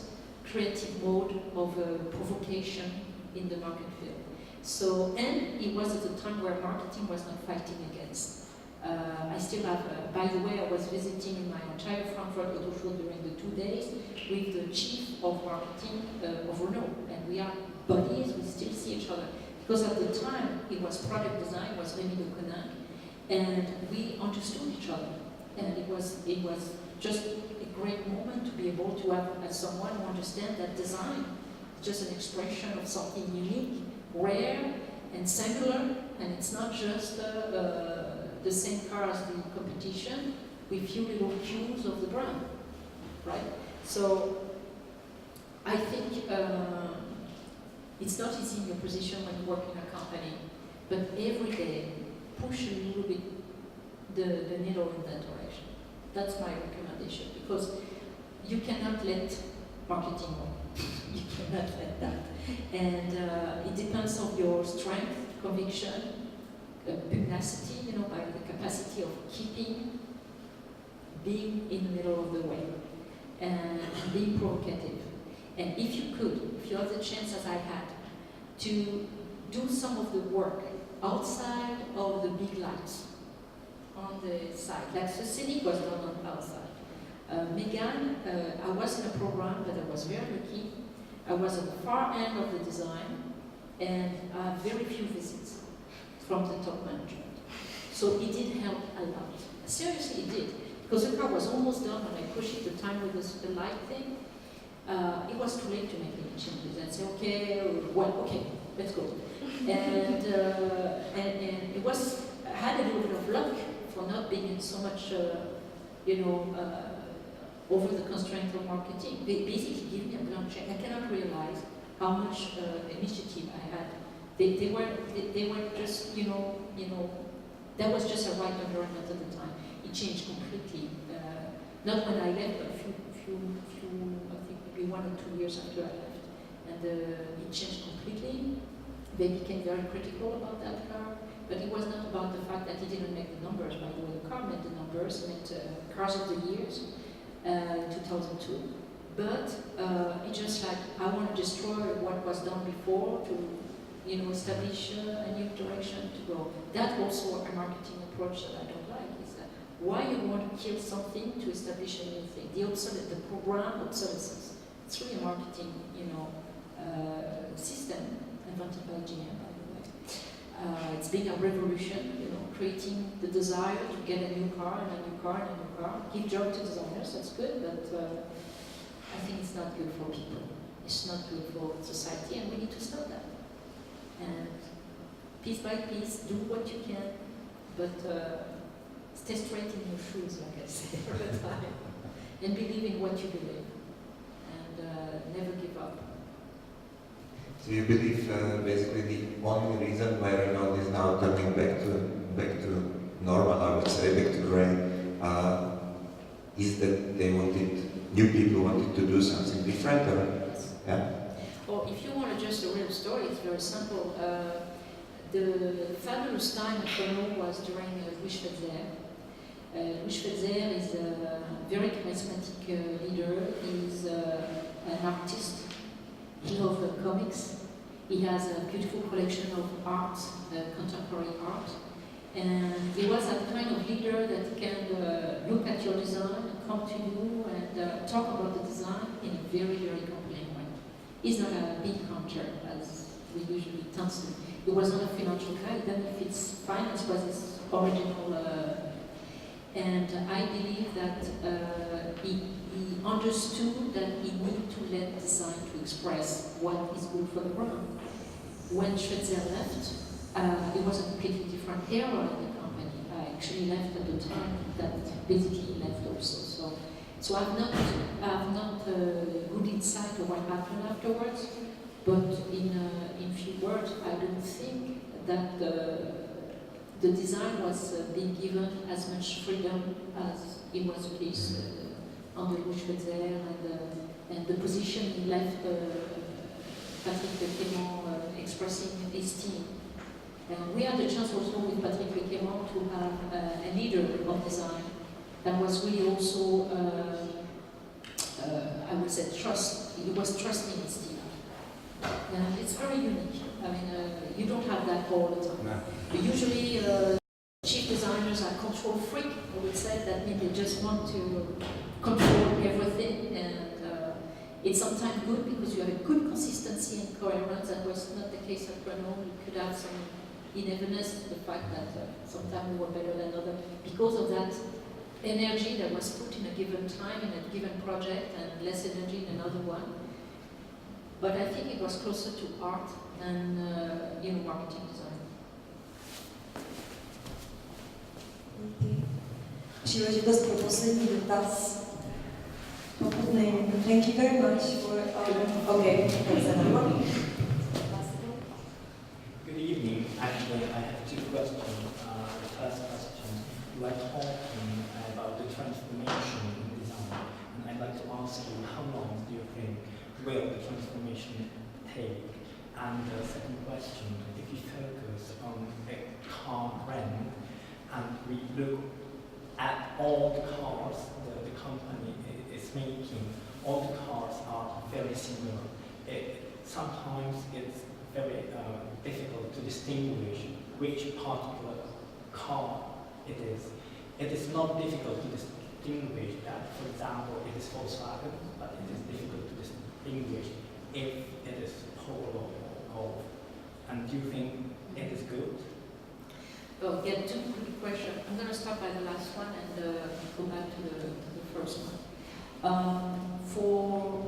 creative mode of provocation in the market field. So, and it was at a time where marketing was not fighting against. I still have, by the way, I was visiting in my entire Frankfurt Auto Show during the 2 days with the chief of marketing of Renault, and we are buddies, we still see each other. Because at the time, it was product design, was Rémi de Coninck, and we understood each other. And it was just a great moment to be able to have someone who understands that design is just an expression of something unique, rare, and singular, and it's not just the same car as the competition with few little cues of the brand, right? So I think it's not easy in your position when you work in a company, but every day push a little bit the needle in that direction. That's my recommendation, because you cannot let marketing go. You cannot let that. And it depends on your strength, conviction, pugnacity, by the capacity of being in the middle of the way and being provocative. And if you have the chance, as I had, to do some of the work outside of the big lights on the side, like the Scénic was done on the outside. Mégane, I was in a program, but I was very lucky. I was at the far end of the design, and I had very few visits from the top management. So it did help a lot. Seriously, it did. Because the car was almost done when I pushed it the time with the light thing. It was too late to make any changes. I'd say, okay, let's go. And it was, I had a little bit of luck for not being in so much, over the constraint of marketing. They basically give me a blank check. I cannot realize how much initiative I had. They were just, that was just a right environment at the time. It changed completely. Not when I left, but a few, I think maybe 1 or 2 years after I left. And it changed completely. They became very critical about that car. But it was not about the fact that it didn't make the numbers. By the way, the car made the numbers, it made Cars of the Years, 2002. But it's just like, I want to destroy what was done before to establish a new direction to go. That's also a marketing approach that I don't like, is that why you want to kill something to establish a new thing. The program obsolescence. It's really a marketing, system invented by GM, by the way. It's been a revolution, creating the desire to get a new car and a new car and a new car. Give job to designers, that's good, but I think it's not good for people. It's not good for society, and we need to stop that. And piece by piece, do what you can, but stay straight in your shoes, like I say all the time, and believe in what you believe, and never give up. So you believe basically the only reason why Renault is now coming back to normal, I would say, back to grey, is that new people wanted to do something different, or yeah? Or if you want just a real story, it's very simple. The fabulous time at Renault was during Louis Schweitzer. Louis Schweitzer is a very charismatic leader. He's an artist. He loves comics. He has a beautiful collection of art, contemporary art. And he was that kind of leader that can look at your design, come to you and talk about the design in a very, very compelling way. He's not a big hunter, as we usually tend to. He was not a financial guy, even if its finance was his original. And I believe that he understood that he needed to let design to express what is good for the brand. When Schweitzer left, it was a completely different era in the company. I actually left at the time that basically left also. So I've not good insight of what happened afterwards, but in few words, I don't think that the design was being given as much freedom as it was the case under Louis Schweitzer, and the position he left Patrick Clément expressing his team. And we had the chance also with Patrick Clément to have a leader of design that was really also, I would say, he was trusting his team. And it's very unique. I mean, you don't have that all the time. No. But usually, chief designers are control freak, I would say. That means they just want to control everything. And it's sometimes good because you have a good consistency and coherence. That was not the case at Renault. You could have some unevenness, the fact that sometimes we were better than others. Because of that energy that was put in a given time, in a given project, and less energy in another one. But I think it was closer to art than marketing design. příležitost pro poslední dotaz. Pokud není, thank you very much for okay, there's another one. Good evening. Actually, I have two questions. The first question, you are talking about the transformation in design, and I'd like to ask you, how long do you think will the transformation take? And the second question, if you focus on a car brand, and we look at all the cars the company is making, all the cars are very similar. Sometimes it's very difficult to distinguish which particular car it is. It is not difficult to distinguish that, for example, it is Volkswagen, but it is difficult to distinguish if it is Polo or Golf. And do you think it is good? Well, yeah, two quick questions. I'm going to start by the last one and go back to the first one. For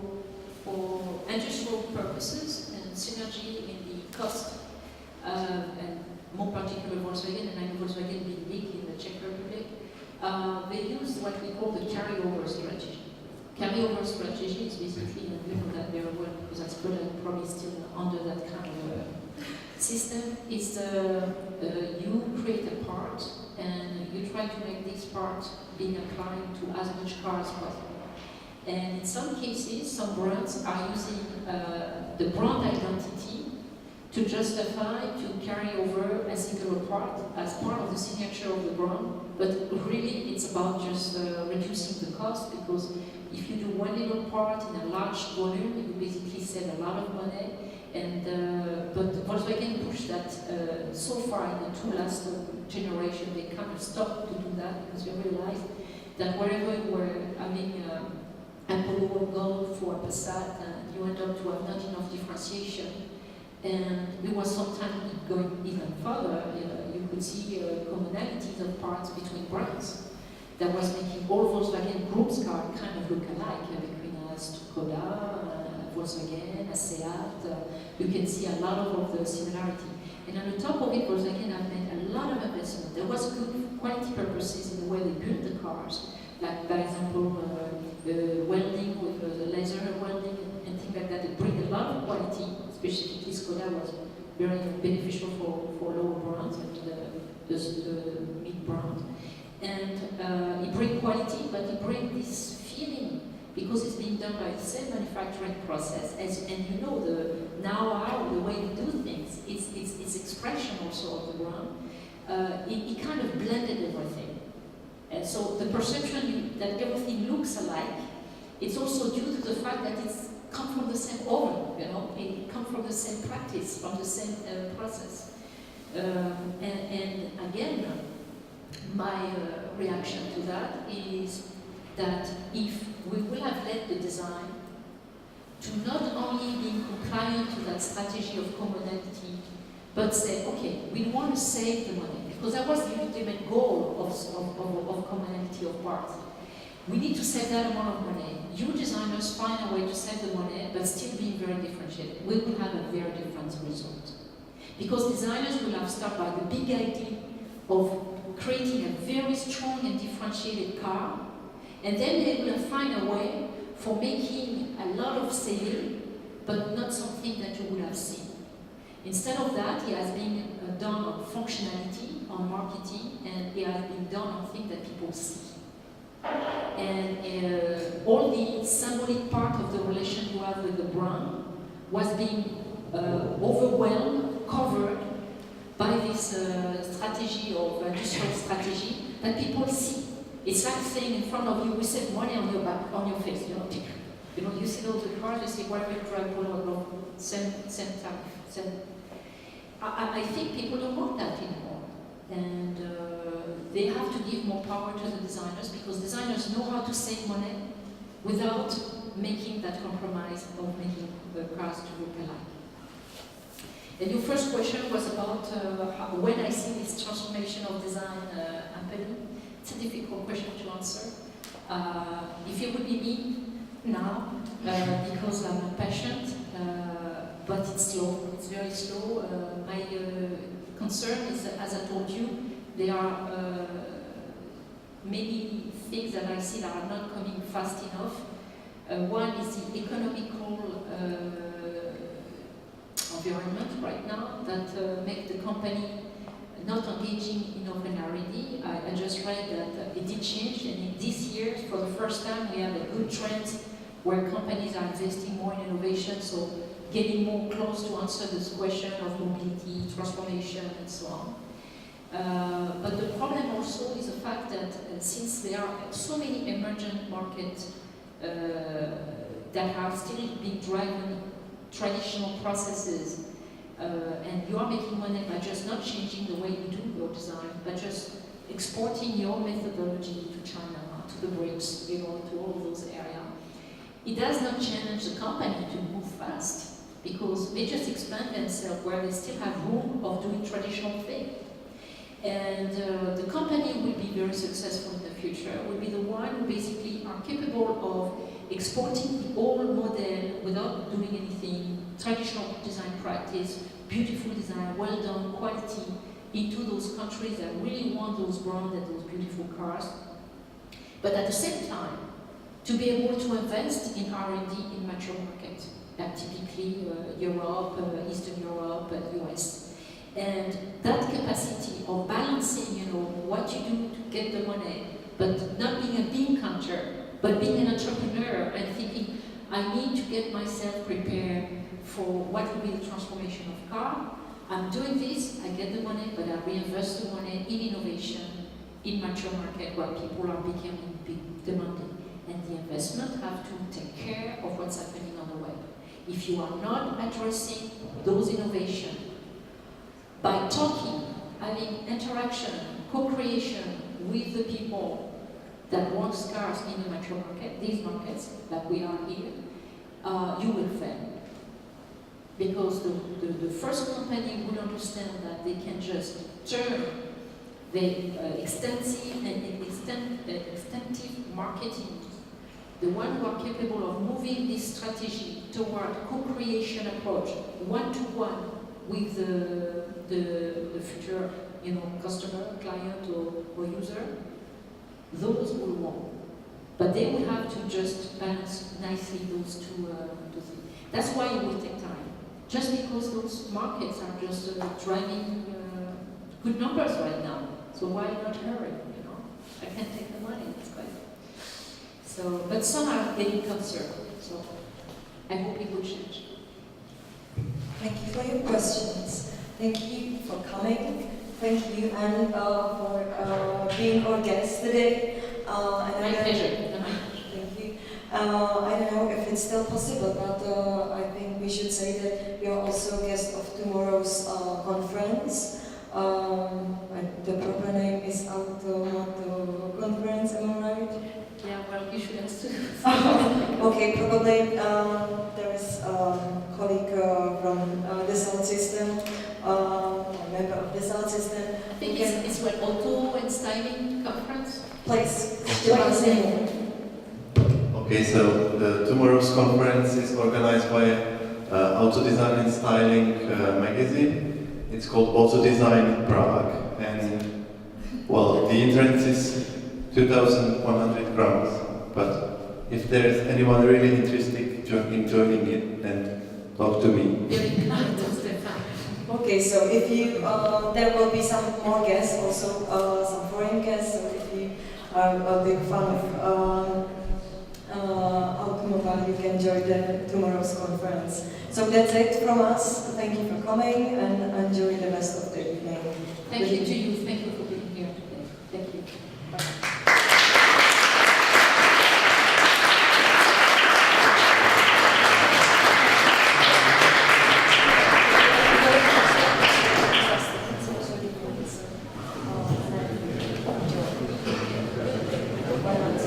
industrial purposes and synergy in the cost, and more particularly Volkswagen, and I know Volkswagen being big in the Czech Republic, they use what we call the carryover strategy. Carryover strategy is basically, and we know that very well because that's probably still under that kind of system, is you create a part and you try to make this part being applied to as much cars as possible. And in some cases, some brands are using the brand identity to justify to carry over a single part as part of the signature of the brand, but really it's about just reducing the cost, because if you do one little part in a large volume, you basically save a lot of money. And but Volkswagen pushed that so far in the two last generation, they kind of stopped to do that because they realized that wherever you were having a Polo or Golf or Passat, you end up to have not enough differentiation. And it was sometimes going even further. You could see commonalities of parts between brands that was making all Volkswagen Group's cars kind of look alike, between Skoda, Volkswagen, Seat. You can see a lot of the similarity. And on the top of it, Volkswagen have made a lot of investment. There was good quality purposes in the way they built the cars, like, for example, welding with laser welding and things like that. They bring a lot of quality. Specifically, Skoda was very beneficial for lower brands and the mid brand. And it brings quality, but it brings this feeling, because it's being done by the same manufacturing process, and you know the know-how, the way you do things, it's expression also of the brand. It kind of blended everything. And so the perception that everything looks alike, it's also due to the fact that it's come from the same oven, it comes from the same practice, from the same process. And again, my reaction to that is that if we will have led the design to not only be compliant to that strategy of commonality, but say, okay, we want to save the money, because that was the ultimate goal of commonality of parts. We need to save that amount of money. You designers find a way to save the money, but still being very differentiated. We will have a very different result. Because designers will have started by the big idea of creating a very strong and differentiated car, and then they will find a way for making a lot of sale, but not something that you would have seen. Instead of that, it has been done on functionality, on marketing, and it has been done on things that people see. And all the symbolic part of the relation you have with the brand was being overwhelmed, covered by this strategy of industrial strategy that people see. It's like saying in front of you, we save money on your back, on your face. You see all the cars, you see whatever you drive, same tariff. I think people don't want that anymore, and they have to give more power to the designers, because designers know how to save money without making that compromise of making the cars to look alike. And your first question was about when I see this transformation of design happening. It's a difficult question to answer. If it would be me now, because I'm impatient, but it's slow, it's very slow. My concern is, as I told you, they are many things that I see that are not coming fast enough. One is the economical environment right now that make the company not engaging in open R&D. I just read that it did change, and this year, for the first time, we have a good trend where companies are investing more in innovation, so getting more close to answer this question of mobility, transformation, and so on. But the problem also is the fact that since there are so many emergent markets that are still being driven traditional processes, and you are making money by just not changing the way you do your design, but just exporting your methodology to China, to the BRICS, to all of those areas. It does not challenge the company to move fast, because they just expand themselves where they still have room of doing traditional things. And the company will be very successful in the future, will be the one who basically are capable of exporting the old model without doing anything, traditional design practice, beautiful design, well done, quality, into those countries that really want those brands and those beautiful cars. But at the same time, to be able to invest in R&D in mature markets, typically Europe, Eastern Europe, US. And that capacity of balancing, what you do to get the money, but not being a bean counter, but being an entrepreneur and thinking, I need to get myself prepared for what will be the transformation of car. I'm doing this, I get the money, but I reinvest the money in innovation, in mature market where people are becoming big demanding. And the investment have to take care of what's happening on the web. If you are not addressing those innovations by talking, having interaction, co-creation with the people that want cars in the mature market, these markets that we are here, you will fail. Because the first company would understand that they can just turn the extensive marketing, the one who are capable of moving this strategy toward co-creation approach, one-to-one with the future customer, client, or user, those will won. But they will have to just balance nicely those two things. That's why it will take time. Just because those markets are just driving good numbers right now. So why not hurry, I can take the money, it's great. So, but some are getting concerned, so I hope it will change. Thank you for your questions. Thank you for coming. Thank you, Anne, for being our guest today. My pleasure. Thank you. I don't know if it's still possible, but I think we should say that you're also a guest of tomorrow's conference. The proper name is Automotive Conference, am I right? Yeah, well, you should ask too. Okay, probably there is a colleague from Dassault Systèmes, a member of Dassault Systèmes. I think it's what, auto and styling conference? Please, Mégane. Okay, so tomorrow's conference is organized by Auto Design and Styling magazine. It's called Auto Design Prague, and well, the entrance is 2,100 crowns. But if there is anyone really interested in joining it, then talk to me. Very kind of Stefan. Okay, so if you, there will be some more guests, also some foreign guests. So if you are a big fan of automobile, you can join tomorrow's conference. So that's it from us. Thank you for coming and enjoy the rest of the evening. Thank you to you. Thank you for being here today. Thank you. Bye. Why not?